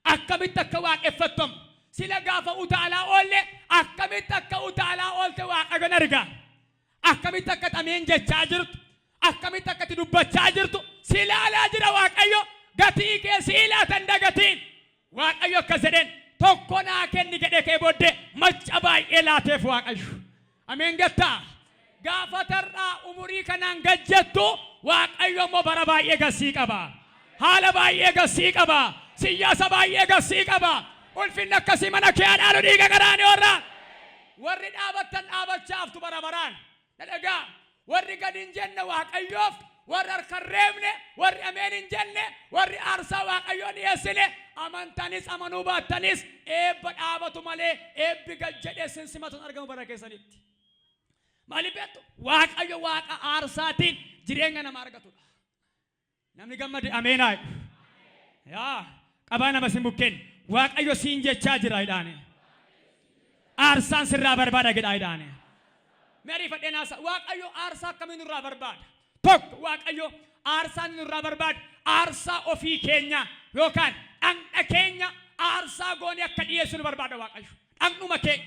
akkamitti akka waaqeffattamu sila gaafa utaalaa oolle akkamitti akka utaalaa oolte Waaqayyoon arga. Akkamitti akka xameen jechaa jirtu akkamitti akka dubbachaa jirtu silaalaa jira Waaqayyo. Gatii kee silaatan dagatiin Waaqayyo akkas jedheen tokko naa kenni jedhee kee booddee macca baay'ee laateef Waaqayyo. Ameen gettaa. Gaafa tarraa umurii kanaan gajjettu Waaqayyo immoo bara baay'ee gassii qaba. Haala baay'ee gassii qaba. Siyaasa baay'ee gassii qaba. Ulfinni akkasii mana kee adaalu dhiiga garaani warra. Warri dhaabattan dhaabachaaftu bara baraan. Dhadhagaa warri gadi hin jenne Waaqayyoof warri harka reebne warri ameen hin jenne warri aarsaa Waaqayyoo dhiyeessine amantanis amanuu baattanis eebba dhaabatu malee eebbi gad jedhee sinsimatuun argamu bara keessanitti. Maaliif beektu Waaqayyo Waaqa aarsaatiin jireenya nama argatudha. Namni gammade ameenaa. Yaa qabaa nama sin bukkeen Waaqayyo siin jechaa jira jedhaani. Aarsaan sirraa barbaada jedhaa jedhaani. Meerii fadheenaasa Waaqayyo aarsaa akkamiin nurraa barbaada? Tokko Waaqayyo aarsaan nurraa barbaada. Aarsaa ofii keenya yookaan dhagna keenya aarsaa goonee akka dhiyeessinu barbaada Waaqayyo. Dhagnuma kee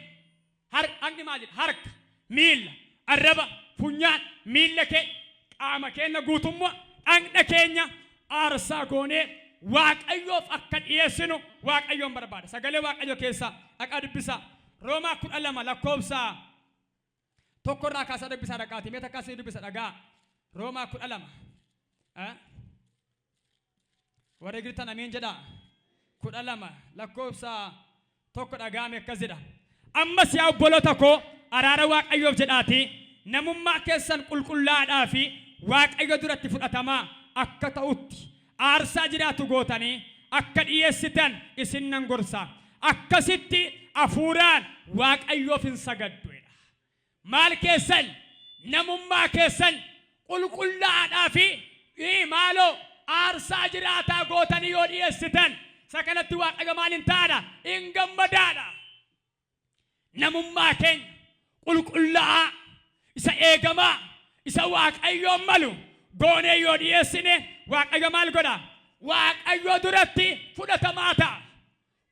dhagni maal jedha? Harka, miilla, arraba, funyaan, miilla kee qaama keenya guutummaa dhagna keenya aarsaa goonee Waaqayyoof akka dhiyeessinu Waaqayyoon barbaada. Sagalee Waaqayyo keessaa dhaqaa dubbisaa. Roomaa 12 lakkoofsa tokko irraa kaasaa dubbisaa dhaqaati. Mee takkaasii dubbisa dhagaa. Roomaa 12. Warra girtan ameen jedhaa. 12 lakkoofsa tokko dhagaame akkas jedha. Ammas yaa obboloota koo araara Waaqayyoof jedhaati namummaa keessan qulqullaadhaa fi Waaqayyo duratti fudhatamaa akka ta'utti aarsaa jiraatu gootanii akka dhiyeessitan isin nan gorsa. Akkasitti afuuraan Waaqayyoof hin sagadduudha. Maal keessan namummaa keessan qulqullaa'aadhaa fi maaloo aarsaa jiraataa gootanii yoo dhiyeessitan sakanatti Waaqayyo maal hin taadha hin gammadaadha. Namummaa keenya qulqullaa'aa isa eegamaa isa Waaqayyoon malu goonee yoo dhiyeessine Waaqayyo maal godha? Waaqayyo duratti fudhatamaa ta'a.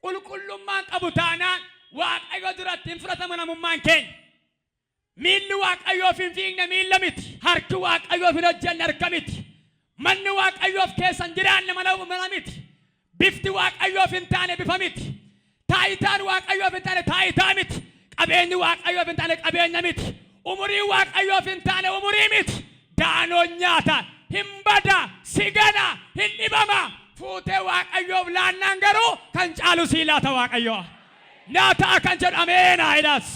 Qulqullummaan qabu taanaan Waaqayyo duratti hin fudhatama namummaan keenya. Miilli Waaqayyoof hin fiigne miilla miti. Harki Waaqayyoof hin hojjenne harka miti. Manni Waaqayyoof keessan jiraanne mana miti. Bifti Waaqayyoof hin taane bifa miti. Taayitaan Waaqayyoof hin taane taayitaa miti. Qabeenyi Waaqayyoof hin taane qabeenya miti. Umurii Waaqayyoof hin taane umurii miti. Daanoon nyaata hin bada sigana hin dhibama. Fuutee Waaqayyoof laannaan garuu kan caalu sii laata Waaqayyoo. Naataa kan jedhu ameen aayidaas.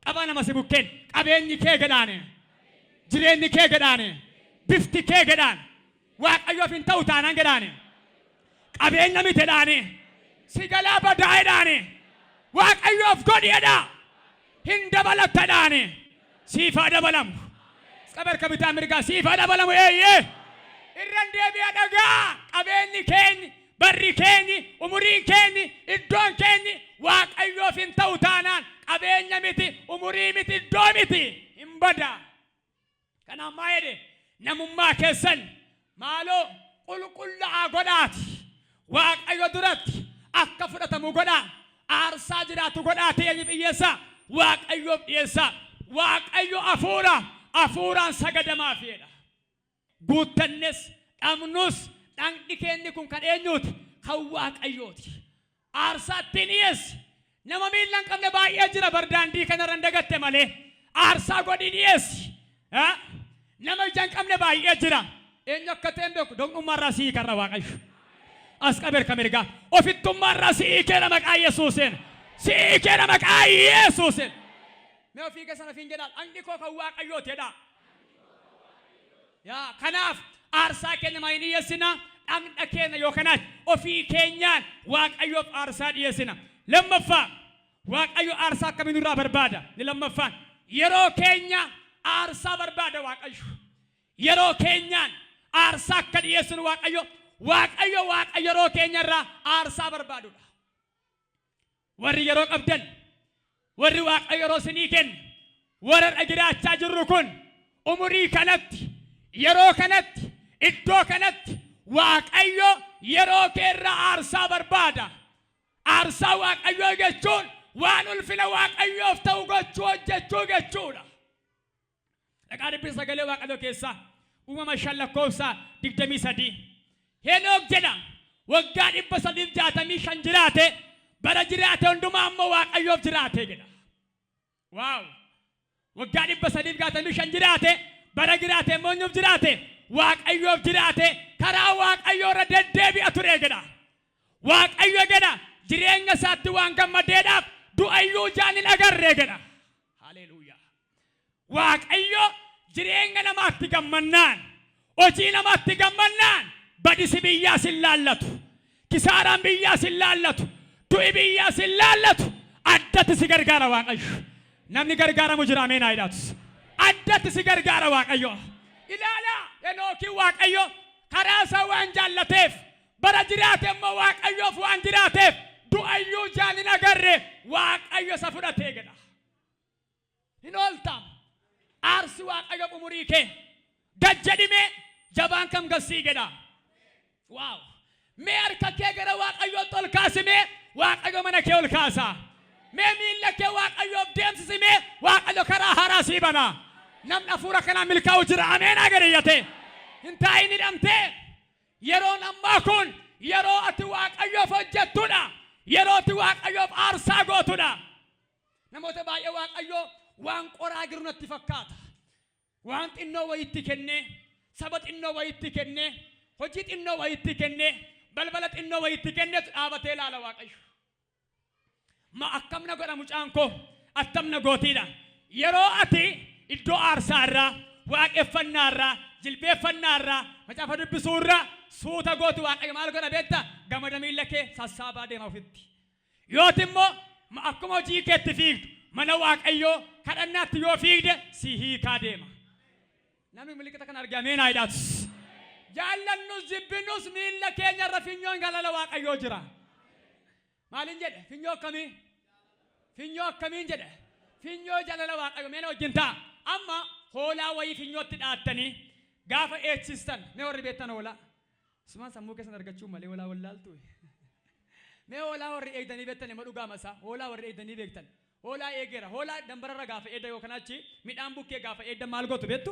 Qabaa nama si bukkeen qabeenyi kee gadhaane. Jireenyi kee gadhaane. Bifti kee gadhaan. Waaqayyoof hin ta'u taanaan gadhaane. Qabeenya miti jedhaane. Si galaa badaa jedhaane. Waaqayyoof godhi jedhaa. Hin dabalatta jedhaane. Siifaa dabalamu. Qabarka bitaa mirgaa siifaa dabalamu eeyyee. Irran deebi'a dhagaa. Qabeenyi keenyi, barri keenyi, umuriin keenyi, iddoon keenyi Waaqayyoof hin ta'u taanaan qabeenya miti, umurii miti, iddoo miti hin badaa. Kanaaf maa jedhe namummaa keessan maaloo qulqullaa'aa godhaati. Waaqayyo duratti akka fudhatamu godhaa. Aarsaa jiraatu godhaati eenyu dhiyyeessa. Waaqayyoof dhiyeessa. Waaqayyo afuuraan sagadamaaf jedha. Guuttannes dhabnus dhagni keenyi kun kan eenyuuti? Kan Waaqayyooti. Aarsaa ittiin dhiyeessi. Nama miilla hin qabne baay'ee jira bardaandii kanarra hin dagatte malee. Aarsaa godhi dhiyeessi. Nama ija hin qabne baay'ee jira. Eenyu akka ta'e hin beeku doqummaarraa sii karra Waaqayyo. As qabeerka mirgaa ofittummaarraa sii keera maqaa Yesuusiin. Sii keera maqaa Yesuusiin. Mee ofii keessan ofiin jedhaa dhagni koo kan Waaqayyooti jedhaa. Yaa kanaaf aarsaa keenya maa hin dhiyeessina? Dhagna keenya yookaan ofii keenyaan Waaqayyoof aarsaa dhiyeessina. Lammaffaa Waaqayyo aarsaa akkamiin irraa barbaada? Ni lammaffaan yeroo keenya aarsaa barbaada Waaqayyo. Yeroo keenyaan aarsaa akka dhiyeessinu Waaqayyo yeroo keenya irraa aarsaa barbaadudha. Warri yeroo qabdan warri Waaqayyo yeroo sinii kennu warra jiraachaa jirru kun umurii kanatti yeroo kanatti iddoo kanatti Waaqayyo yeroo keerraa aarsaa barbaada. Aarsaa Waaqayyoo jechuun waan ulfina Waaqayyoof ta'u gochuu hojjechuu jechuudha. Dhaqaa dubbii sagalee Waaqayyoo keessaa uumama 5:23 Henook jedha waggaa 365 jiraate bara jiraate hundumaa ammoo Waaqayyoof jiraate jedha. Waaw! Waggaa 365 jiraate bara jiraate ammoo eenyuuf jiraate? Waaqayyoof jiraate karaa Waaqayyoo irra deddeebi'a ture jedha. Waaqayyo jedha jireenya isaatti waan gammadeedhaaf du'ayyuu jaan hin agarree jedha. Haleluuyaa. Waaqayyo jireenya namaatti gammannaan hojii namaatti gammannaan badisi biyyaas hin laallatu. Kisaaraan biyyaas hin laallatu. Du'i biyyaas hin laallatu. Addatti si gargaara Waaqayyo. Namni gargaaramu jira ameen aayidaatu. Addatti si gargaara Waaqayyo. Ilaala Henookiin Waaqayyo karaa isaa waan jaallateef bara jiraate immoo Waaqayyoof waan jiraateef du'ayyuu jaan hin agarre Waaqayyo isa fudhatee jedha. Hin ooltaam aarsi Waaqayyo umurii kee gad jedhimee jabaan kam gassii jedha. Waaw! Mee harka kee gara Waaqayyootti ol kaasimee Waaqayyo mana kee ol kaasa. Mee miilla kee Waaqayyoof deemsisimee Waaqayyo karaa haaraa sii bana. Namni hafuura kanaan milkaa'u jira ameen agariyyate. Hin taa'in hidhamtee yeroon ammaa kun yeroo ati Waaqayyoof hojjettudha. Yeroo ati Waaqayyoof aarsaa gootudha. Namoota baay'ee Waaqayyo waan qoraa jiru natti fakkaata. Waan xinnoo wayitti kennee saba xinnoo wayitti kennee hojii xinnoo wayitti kennee balbala xinnoo wayitti kennee dhaabatee ilaala Waaqayyo. Ma akkamna godha mucaan koo attamna gootiidha. Yeroo ati iddoo aarsaa irraa waaqeffannaa irraa jilbeeffannaa irraa macaafa dubbisuu irraa suuta gootu waaqayyo maal godha beekta gamada miilla kee sassaabaa deema ofitti yooti immoo akkuma hojii keetti fiigdu mana waaqayyoo kadhannaatti yoo fiigde si hiikaa deema namni miliqata kan argameen aayidhaatu jaallannus jibbinus miilla keenya irra finyoon galala waaqayyoo jira maalin jedhe finyoo akkamiin jedhe finyoo jalala waaqayyoo meena wajjin ta'a amma hoolaa wayii finyootti dhaattanii gaafa eegsistan mee warri beektan hoolaa sumaan sammuu keessan argachuu malee hoolaa wallaaltu mee hoolaa warri eegdanii beektan ima dhugaa masaa hoolaa warri eegdanii beektan hoolaa eegeera hoolaa dambararra gaafa eegda yoo kanaachi midhaan bukkee gaafa eegdan maal gootu beektu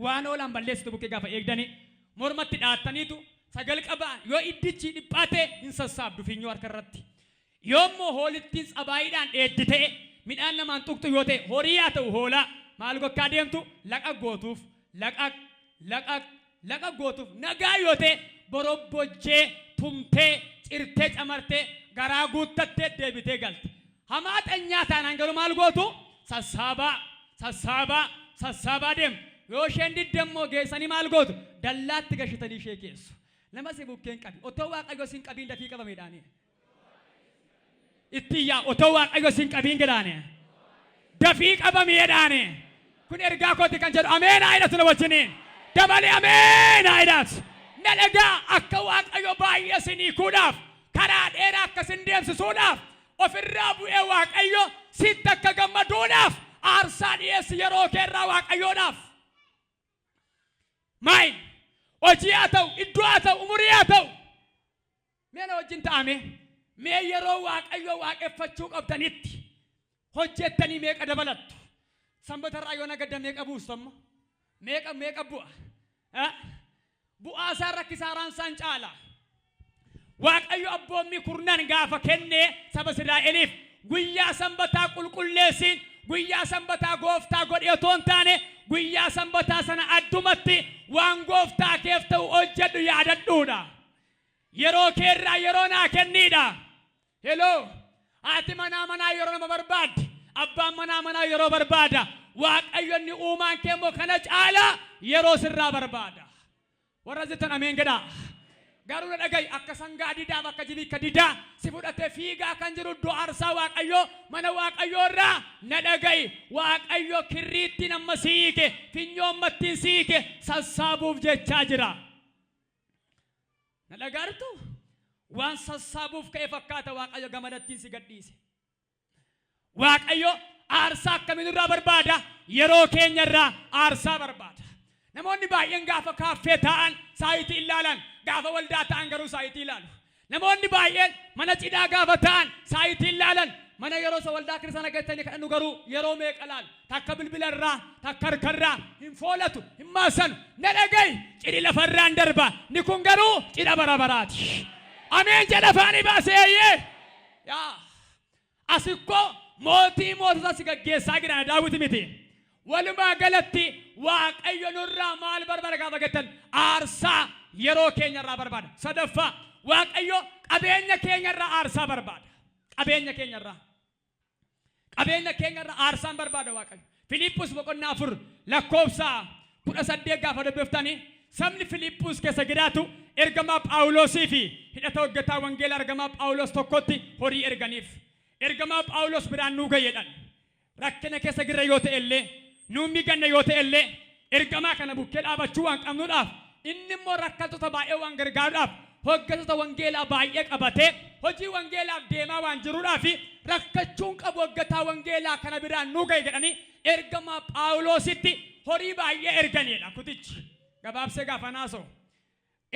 waan hoolaan balleessitu bukkee gaafa eegdanii mormatti dhaattaniitu sagal qabaa yoo iddichi dhiphaate hin sassaabdu finyoo harka irratti yoommoo hoolittiin tsabaayiidhaan dheeddi ta'e midhaan namaan tuqxu yoo ta'e horii haa ta'u hoolaa maal gokkaa deemtu laqa gootuuf nagaa yoo ta'e borobbojjee tumtee cirtee camartee garaa guuttattee deebitee galte hamaa xanyaa taanaan garuu maal gootu sassaabaa deemtu yoo isheen diddammoo geessanii maal gootu dallaatti gashitanii ishee keessu nama si bukkeen qabi otoo waaqayyo sin qabiin dafii qabameedhaani itti yaa otoo waaqayyo sin qabiin gedhaani dafii qabameedhaani kun ergaa kooti kan jedhu ameen aayidhatu na wajjiniin dabale ameen aayidhatu na dhagaa akka waaqayyo baay'ee sinii kuudhaaf karaa dheeraa akka sin deemsisuudhaaf ofirraa bu'ee waaqayyo sitti akka gammaduudhaaf aarsaa dhiyeessi yeroo keerraa waaqayyoodhaaf main hojii haa ta'u iddoo haa ta'u umurii haa ta'u meena wajjin ta'ame mee yeroo waaqayyo waaqeffachuu qabdanitti hojjettanii meeqa dabalattu sanbatarraa yoo nagadda meeqa buustammo meeqa bu'aa isaa rakkisaaraan isaan caala waaqayyo abboommi kurnan gaafa kennee saba Israa'eliif guyyaa sanbataa qulqulleessiin guyyaa sanbataa gooftaa godhee otoo hin taane guyyaa sanbataa sana addumatti waan gooftaa keef ta'u hojjedhu yaadadhuudha yeroo keerraa yeroo naa kenniidha heloo haati manaa yeroo nama barbaaddi abbaan manaa yeroo barbaada waaqayyoonni uumaan kee immoo kana caala yeroo sirraa barbaada warra jettan ameen gedhaa garuu na dhagayi akka sangaa didaaf akka jilika didaa si fudhatee fiigaa kan jiru iddoo aarsaa waaqayyoo mana waaqayyoo irraa na dhagayi waaqayyo kirriittiin amma siike finyoommattiin siike sassaabuuf jechaa jira na dhagaartu waan sassaabuuf ka'e fakkaata waaqayyo gamadattiin si gadhiise waaqayyo aarsaa akkamiin irraa barbaada yeroo keenya irraa aarsaa barbaada namoonni baay'een gaafa kaaffee ta'an saayitii ilaalan gaafa waldaa ta'an garuu saayitii ilaalu namoonni baay'een mana cidhaa gaafa ta'an saayitii ilaalan mana yeroo sa waldaa kiristaana geessanii kadhannu garuu yeroo meeqa laalu takka bilbilarraa takka harkarraa hin foolatu hin maasanu na dhagayi cidhi lafarraan darba ni kun garuu cidha bara baraati ameen jedha faanii baaseeyyee yaa asikko mootii mootota si gaggeessaa jiran daawwiti miti walumaa galatti waaqayyo nurraa maal barbaada gaafa gettan aarsaa yeroo keenya irraa barbaada sadaffaa waaqayyo qabeenya keenya irraa aarsaa barbaada qabeenya keenya irraa aarsaan barbaada waaqayyo Filiippus boqonnaa 4 lakkoofsa 18 gaafa dubbiftanii sabni Filiippus keessa jiraatu ergamaa Phaawulosii fi hidhata hojjetaa wangeela ergamaa Phaawulos tokkotti horii erganiif ergamaa Phaawulos biraan nuu gayyeedhan rakkina keessa jirra yoo ta'e illee nuu miganne yoo ta'e illee ergamaa kana bukkee dhaabachuu waan qabnuudhaaf inni immoo rakkattoota baay'ee waan gargaaruudhaaf hojjettoota wangeelaa baay'ee qabatee hojii wangeelaaf deemaa waan jiruudhaaf rakkachuun qabu hojjetaa wangeelaa kana biraan nuu gayye jedhanii ergamaa Phaawulositti horii baay'ee erganiidha kutichi gabaabsee gaafa naasoo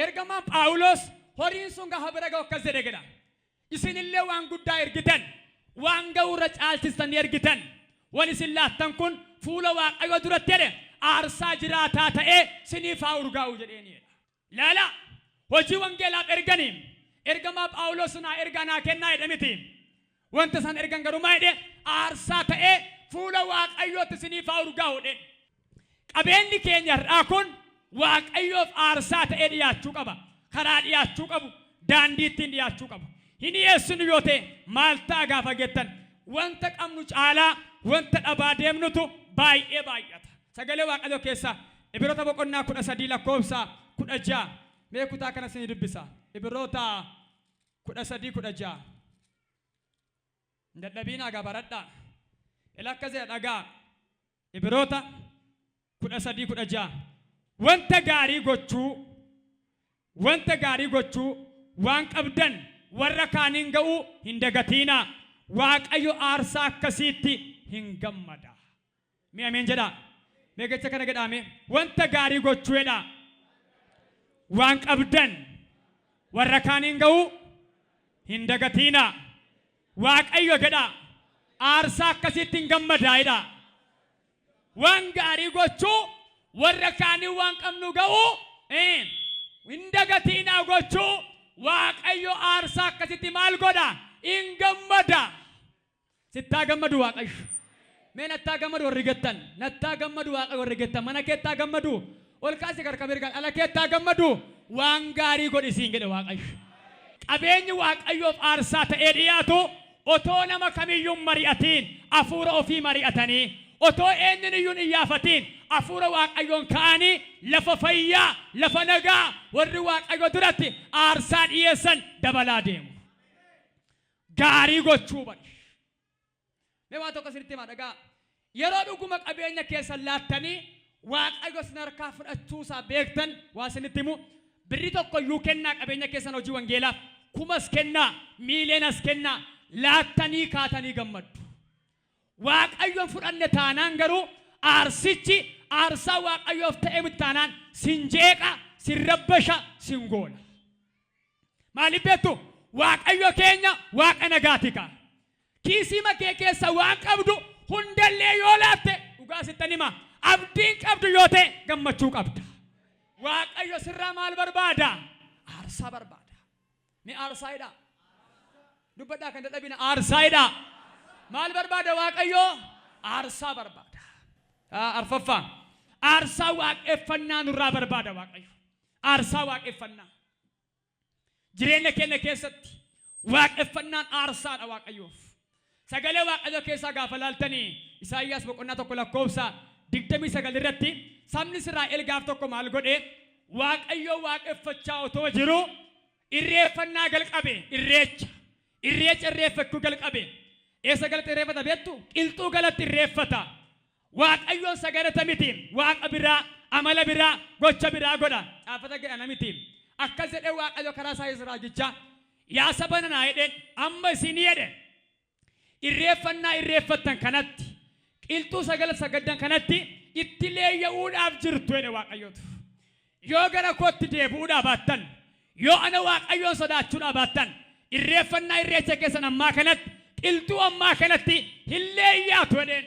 ergamaa Phaawulos horiin sun gaafa bira ga'u akkas jedhe jedha isinillee waan guddaa ergitan waan ga'uurra caalchistanii ergitan wal isin laattan kun fuula waaqayyoo duratti jedhe aarsaa jiraataa ta'ee siniif haa urgaa'u jedheeniidha laala hojii wangeelaaf erganii ergamaa Phaawulos naa ergaa naa kennaa jedhe miti wanta san ergan garuu maa jedhe aarsaa ta'ee fuula waaqayyootti siniif haa urgaa'u jedhe qabeenyi keenya irraa kun waaqayyoof aarsaa ta'ee dhiyaachuu qaba karaa dhiyaachuu qabu daandii ittiin dhiyaachuu qabu hin dhiyeessinu yoo ta'e maal ta'a gaafa gettan wanta qabnu caalaa wanta dhabaa deemnutu baay'ee baay'ata sagalee waaqayyoo keessaa Ibroota boqonnaa 13 lakkoofsa 16 Mee kutaa kana isin dubbisa. Ibroota 13:16. Dadhabina gabaradha. Ilakkase dhagaa. Ibroota 13:16. Wanta gaarii gochuu waan qabdan warra kaaniin ga'uu hin dagatiina. Waaqayyo aarsaa akkasiitti hin gammada. Mee ameen jedha. Mee jecha kana jedhame wanta gaarii gochuudha. Waan qabdan warra kaaniin ga'uu hin dagatiina. Waaqayyo jedha aarsaa akkasiitti hin gammadaayidha. Waan gaarii gochuu warra kaaniin waan qabnu ga'uu hin dagatiina gochuu Waaqayyo aarsaa akkasiitti maal godha? In gammada. Sittaa gammadu Waaqayyo. Mee nattaa gammadu warri gettan. Nattaa gammadu Waaqayyo warri gettan. Mana keettaa gammadu. Ol kaasi garkamirgaan ala keettaa gammadu. Waan gaarii godhisiin jedhe Waaqayyo. Qabeenyi Waaqayyoof aarsaa ta'ee dhiyaatu otoo nama kamiyyuu mari'atiin hafuura ofii mari'atanii otoo eenyuun iyyuu iyyaafatiin hafuura Waaqayyoon ka'anii lafa fayyaa lafa nagaa warri Waaqayyo duratti aarsaa dhiyeessan dabalaa deemu. Gaarii gochuu bari. Mee waan tokko sirriitti himaa dhagaa. Yeroo dhuguma qabeenya keessan laattanii Waaqayyo sin harkaa fudhachuusaa beektan waa isinitti himu. Birri tokko iyyuu kennaa qabeenya keessan hojii wangeelaaf kumas kennaa miileenas kennaa laattanii kaatanii gammaddu. Waaqayyoon fudhanne taanaan garuu aarsichi aarsaa Waaqayyoof ta'e miti taanaan sin jeeqa sin rabbasha sin goona. Maaliif beektu? Waaqayyo keenya Waaqa nagaatika. Kiisii makee keessa waan qabdu hundallee yoo laatte dhugaa sittan hima abdiin qabdu yoo ta'e gammachuu qabda. Waaqayyo sirraa maal barbaada? Aarsaa barbaada. Mee aarsaayidha. Dubbadhaa kan dadhabina aarsaayidha. Maal barbaada Waaqayyo? Aarsaa barbaada. Arfaffaa aarsaa waaqeffannaa nurraa barbaada Waaqayyo. Aarsaa waaqeffannaa. Jireenya keenya keessatti waaqeffannaan aarsaadha Waaqayyoof. Sagalee Waaqayyo keessaa gaafa laaltanii Isaayyaas boqonnaa 1:29 irratti sabni Israa'el gaaf tokko maal godhe? Waaqayyo waaqeffachaa otoo jiru irreeffannaa jalqabe. Irreecha irreeffachuu jalqabe. Eessa galatti irreeffata beektu? Qilxuu galatti irreeffata. Waaqayyoon sagalata miti. Waaqa biraa, amala biraa, gocha biraa godha. Dhaabata jedhana miti. Akkas jedhee Waaqayyo karaa Isaayyaas raajichaa yaa saba nanaa jedheen amma isinii jedhe irreeffannaa irreeffattan kanatti qilxuu sagaddan kanatti itti leeyya'uudhaaf jirtu jedhe Waaqayyootu. Yoo gara kootti deebi'uudhaaf baattan yoo ana Waaqayyoon sodaachuudhaaf baattan irreeffannaa irreecha keessan ammaa kanatti qilxuu ammaa kanatti hin leeyyaatu jedheen.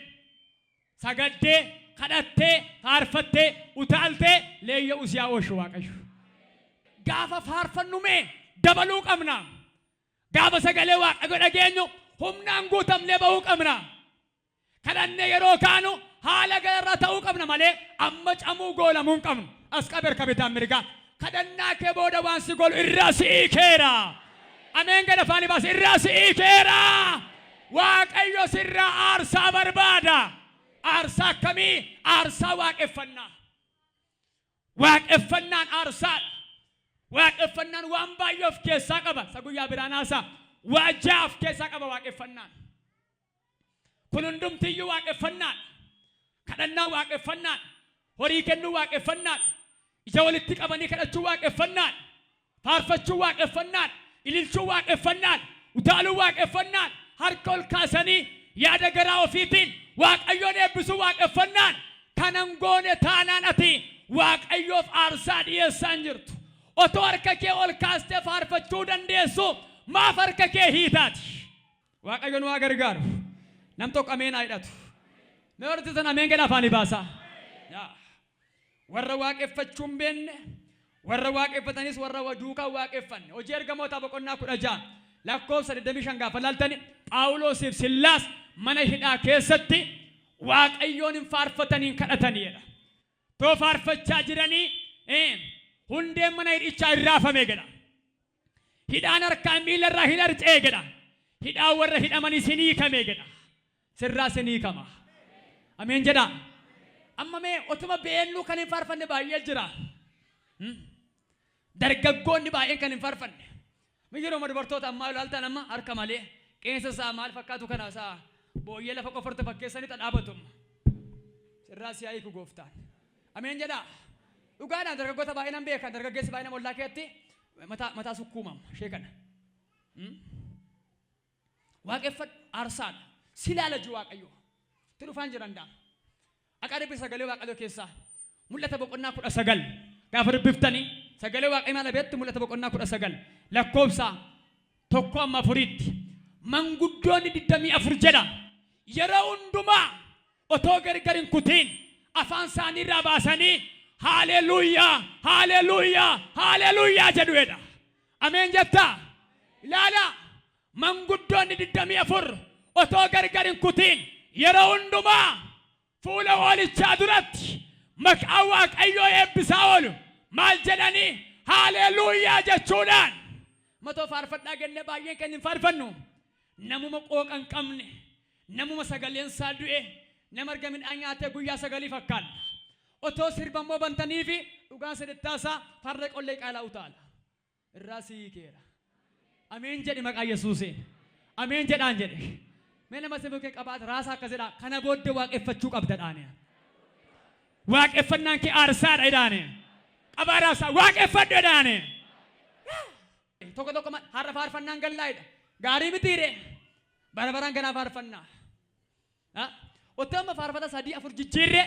Sagaddee kadhattee faarfattee utaaltee leeyya'uu siyaa oolchu Waaqayyo. Gaafa faarfannu mee dabaluu qabna. Gaafa sagalee Waaqayyo dhageenyu humnaan guutamnee bahuu qabna. Kadhannee yeroo kaanu haala gararraa ta'uu qabna malee amma camuu goolamuu hin qabnu. As qabeer kabitaan mirgaa. Kadhannaa kee booda waan si golu irraa si'ii keera. Ameen gad afaanii baase irraa si'ii keera. Waaqayyo sirraa aarsaa barbaada. Aarsaa akkamii? Aarsaa waaqeffannaa. Waaqeffannaan aarsaadha. Waaqeffannaan waan baay'ee of keessaa qaba. Saguyyaa biraanaasaa waajjaa of keessaa qaba waaqeffannaan. Kun hundumtiyyuu waaqeffannaan. Kadhannaa waaqeffannaan. Horii kennuu waaqeffannaan. Ija walitti qabanii kadhachuu waaqeffannaan. Faarfachuu waaqeffannaan. Ililchuu waaqeffannaan. Utaaluu waaqeffannaan. Harka ol kaasanii yaada garaa ofiitiin Waaqayyoon eebbisuu waaqeffannaan. Kanan goone taanaan ati Waaqayyoof aarsaa dhiyeessaan jirtu. Otoo harka kee ol kaastee faarfachuu dandeessu maaf harka kee hiitaati? Waaqayyoon waa gargaaru. Nam tokko ameenaa hidhatu. Mee warri san ameen jedha afaanii baasaa. Warra waaqeffachuun beenne warra waaqeffatanis warra duukaa waaqeffanne. Hojii ergamootaa boqonnaa 16 lakkoofsa 25 gaafa laaltani Phaawulosiif Sillaas mana hidhaa keessatti Waaqayyoon hin faarfataniin kadhataniidha. Too faarfachaa jiranii hundeen mana hidhichaa irraafame jedha. Hidhaan harkaan miila irraa hin harcee jedha. Hidhaan warra hidhamanii sinii kame jedha. Sirraa sinii kama. Ameen jedha. Amma mee otuma beennuu kan hin faarfanne baay'ee jira. dargaggoonni baay'een kan hin faarfanne miyyiroo madubartoota ammaa ilaaltan amma harka malee qeensa isaa maal fakkaatu kana isaa booyyee lafa qofarta fakkeessanii dhadhaabatum sirraa siyaayii ku gooftaan ameen jedhaa dhugaadhaan dargaggoota baay'inaan beekan dargaggeessi baay'inaan ollaa keetti mataa sukkuumam ishee kana waaqeffadhu aarsaadha si ilaala waaqayyo itti dhufaan jiran daam akka dubbii sagalee waaqayyoo keessaa mul'ata boqonnaa 19 gaafa dubbiftanii sagalee waaqayyoo maal beektu mul'ata boqonnaa 19 lakkoofsa 1-4 manguddoonni 24 jedha yeroo hundumaa otoo gargar hin kutiin afaan isaanii irraa baasanii haleluuyaa haleluuyaa haleluuyaa jedhuudha ameen jettaa ilaala manguddoonni 24 otoo gargar hin kutiin yeroo hundumaa fuula waalichaa duratti maqaa waaqayyoo eebbisaa oolu maal jedhanii haleluuyaa jechuudhaan matoo faarfadhaa genne baay'een kan hin faarfannu namuma qooqan qabne namuma sagaleen isaa du'e nama argamin nyaatee guyyaa sagalii fakkaata otoo sirbammoo bantanii fi dhugaan sedettaasaa farra qollee qaalaa utaala irraa siikeera ameen jedhi maqaa yesuusiin ameen jedhaan jedhe mee nama sirbuu qabaate raasaa akkas jedhaa kana booddee waaqeffachuu qabdadhaane waaqeffannaan kee aarsaadha jedhaane qabaa raasaa waaqeffadhu jedhaane tokko har'a faarfannaan gallaa'edha gaarii mitiire barabaraan ganaa faarfannaa otoo amma faarfata 3-4 jijjiirre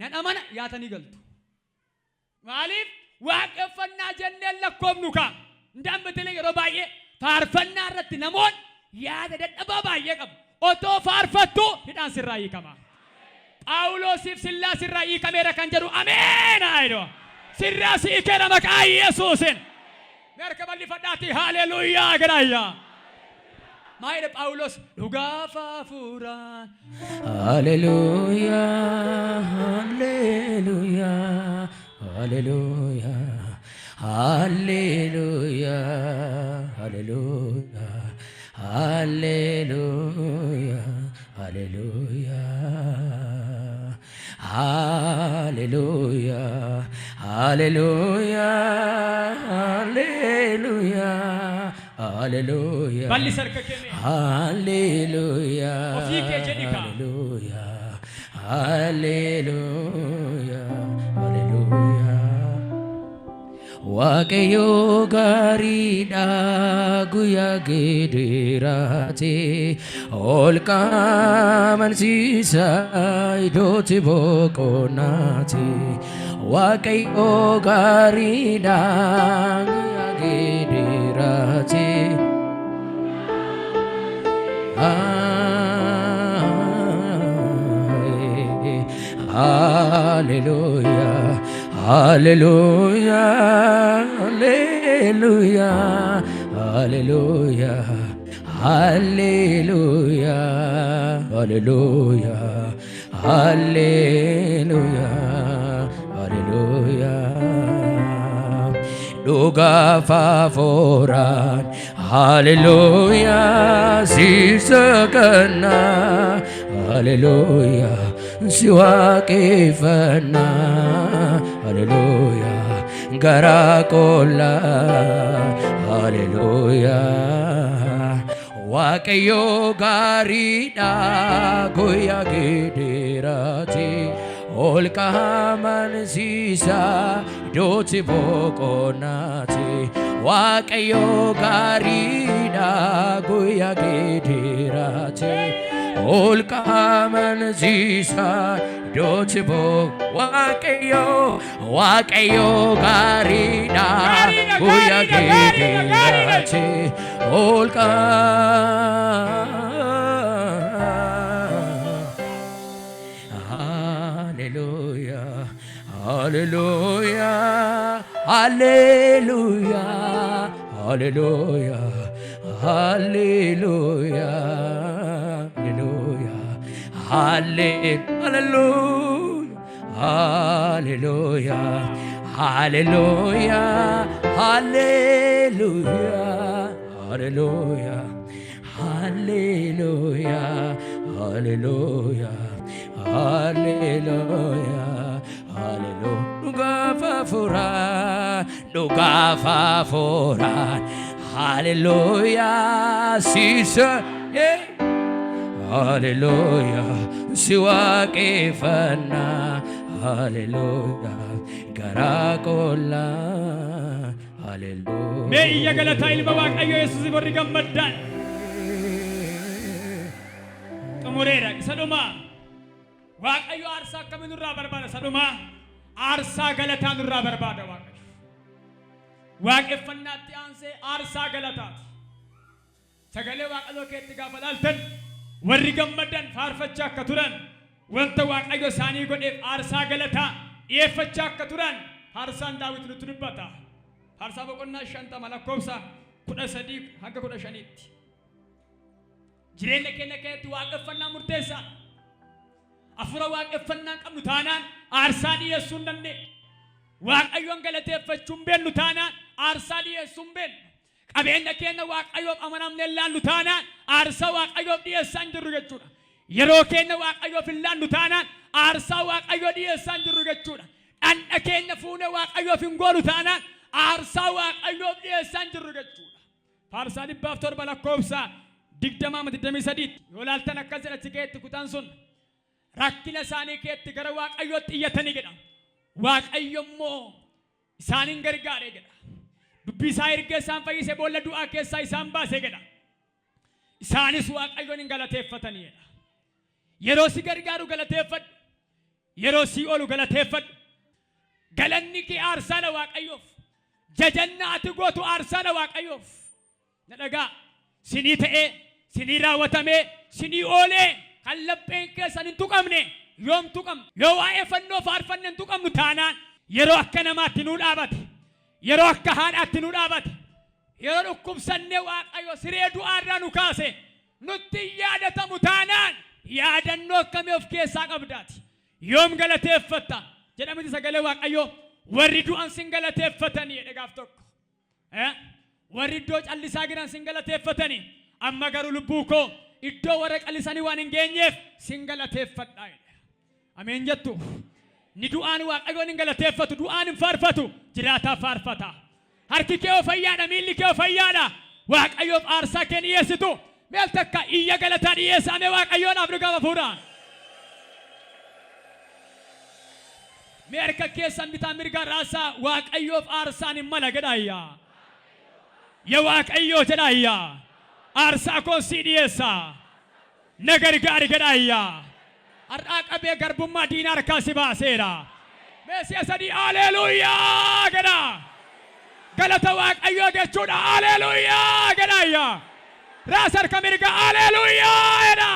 nan amana yaatanii galtu maaliif waaqeffannaa jenneen lakkoofnu kaa ndambetele yeroo baay'ee faarfannaa irratti namoon yaada dadhabaa baay'ee qabu otoo faarfattu hidhaan sirraa hiikama Phaawulosiif Sillaas sirraa hiikameera kan jedhu ameen aydo sirraa hiikeera maqaa Yesuusin merka bal'ifadhaati haleluuyaa garaayyaa maayde Phaawulos dhugaa faafuraan haleluuyaa haleluuyaa haleluuyaa haleluuyaa haleluuyaa haleluuyaa haleluuyaa haleluuyaa haleluuyaa haleluuyaa balli sarka kenne haleluuyaa ofii kee jedhika haleluuyaa haleluuyaa haleluuyaa waaqayyo gaariidha guyyaa geediraate ol qabansiisa iddootti boqonnaati waaqayyo gaariidha guyyaa geediraate haleluuyaa haleluuyaa haleluuyaa haleluuyaa haleluuyaa haleluuyaa haleluuyaa dhugaa faafuraan haleluuyaa siisa kanna haleluuyaa si waaqeffanna haleluuyaa garaa kollaa haleluuyaa waaqayyo gaariidha guyyaa geediraate ol qabansiisa iddootti boqonnaati waaqayyo gaariidha guyyaa geediraate ol qabansiisa iddootti waaqayyo gaariidha guyyaa geediraate ol haleluuyaa haleluuyaa haleluuyaa haleluuyaa haleluuyaa haleluuyaa haleluuyaa haleluuyaa haleluuyaa haleluuyaa haleluuyaa haleluuyaa haleluuyaa dhugaa faafuraan dhugaaf hafuuraan haleluuyaa siisa haleluuyaa si waaqeffannaa haleluuyaa garaa kollaa haleluuyaa mee iyya galataa ilma waaqayyo yesuus warri gammaddaan xumureera isa dhumaa waaqayyo aarsaa akkamii nurraa barbaada isa dhumaa aarsaa galataa nurraa barbaada waaqayyo waaqeffannaatti aansee aarsaa galataati sagalee waaqayyoo keetti gaafa laaltan warri gammadan faarfachaa akka turan wanta waaqayyo isaanii godheef aarsaa galataa dhiyeeffachaa akka turan faarsaan daawit nutti dubbata faarsaa boqonnaa 50 lakkoofsa 13 hanga 15tti jireenya keenya keessatti waaqeffannaa murteessaa afura waaqeffannaa qabnu taanaan aarsaa dhiyeessuu hin dandeenye waaqayyoon galateeffachuun beennu taanaan aarsaa dhiyeessuun beennu qabeenya keenya waaqayyoof amanamne laannu taanaan aarsaa waaqayyoof dhiyeessaa hin jirru jechuudha yeroo keenya waaqayyoof hin laannu taanaan aarsaa waaqayyoo dhiyeessaa hin jirru jechuudha dhandha keenya fuune waaqayyoof hin goonu taanaan aarsaa waaqayyoof dhiyeessaa hin jirru jechuudha faarsaa 107 lakkoofsa 23 yoo laaltan akkas jedha keetti kutaan sun rakkina isaanii keetti gara waaqayyootti iyyatanii jedha waaqayyo immoo isaaniin gargaare jedha dubbii isaa ergee isaan fayyise boolla du'aa keessaa isaan baase jedha isaanis waaqayyoon hin galateeffatanii jedha yeroo si gargaaru galateeffadhu yeroo si oolu galateeffadhu galanni kee aarsaadha waaqayyoof jajannaa ati gootu aarsaadha waaqayyoof na dhagaa sinii ta'ee sinii raawwatamee sinii oolee kan lapheen keessan hin tuqamne yoom tuqamne yoo waa'ee fannoo faarfanne hin tuqamnu taanaan yeroo akka namaatti nuu dhaabate yeroo akka haadhaatti nuu dhaabate yeroo dhukkubsannee waaqayyo siree du'aarraa nu kaase nutti yaadatamu taanaan yaadannoo akkamii of keessaa qabdaati yoom galateeffatta jedhamti sagalee waaqayyo warri du'an sin galateeffatanii jedhe gaaf tokko warri iddoo callisaa jiran sin galateeffatanii amma garuu lubbuu koo iddoo warra callisanii waan hin geenyeef sin galateeffadhaa jedhe ameen jettu ni du'aan waaqayyoon hin galateeffatu du'aan hin faarfatu jiraataa faarfata harki kee of fayyaadha miilli kee of fayyaadha waaqayyoof aarsaa kee dhiyeessitu meel takka iyya galataa dhiyeessame waaqayyoodhaaf dhugaaf hafuuraan mee harka keessan bitaa mirgaa raasaa waaqayyoof aarsaan hin mala jedhaayyaa yaa waaqayyoo jedhaayyaa aarsaa koon si dhiyeessa na gargaari jedhaayyaa har'aa qabee garbummaa diinaa harkaa si baaseera meesiya sadii haleluuyaa jedha galata waaqayyoo jechuudha haleluuyaa jedhaayyaa raas harka mirgaa haleluuyaa jedha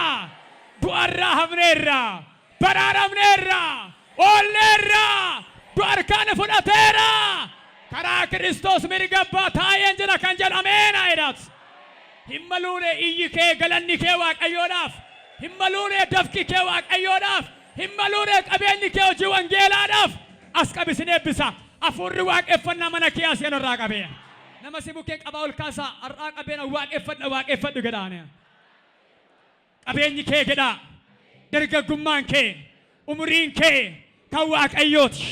du'arraa hafneerra baraaramneerra oolleerra du'a harkaan fudhateera karaa Kiristoos mirga abbaa taa'een jira kan jedhu ameena jedhaat himmaluune iyyi kee galanni kee waaqayyoodhaaf himmaluune dafki kee waaqayyoodhaaf himmaluune qabeenyi kee hojii wangeelaadhaaf as qabisin eebbisa afurri waaqeffannaa mana kee as irraa qabee nama si bukkeen qabaa ol kaasaa har'aa qabeena waaqeffadhu jedhaane qabeenyi kee jedhaa dargaggummaan kee umuriin kee kan waaqayyooti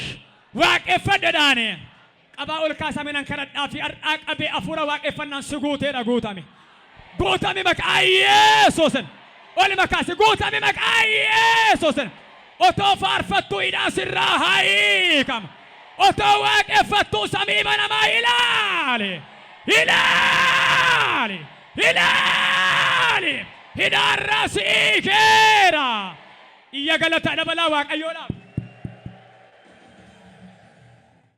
waaqeffadhu jedhaane qabaa ol kaasaa minan kadhadhaa fi har'aa qabee afura waaqeffannaan si guuteedha guutame maqaa Yesuusin oli makaasi guutame maqaa Yesuusin otoo faarfattuu hidhaa sirraa hiikama otoo waaqeffattuu samii banamaa ilaali hidhaarraa si hiikeera iyya galataa dabalaa waaqayyoodhaaf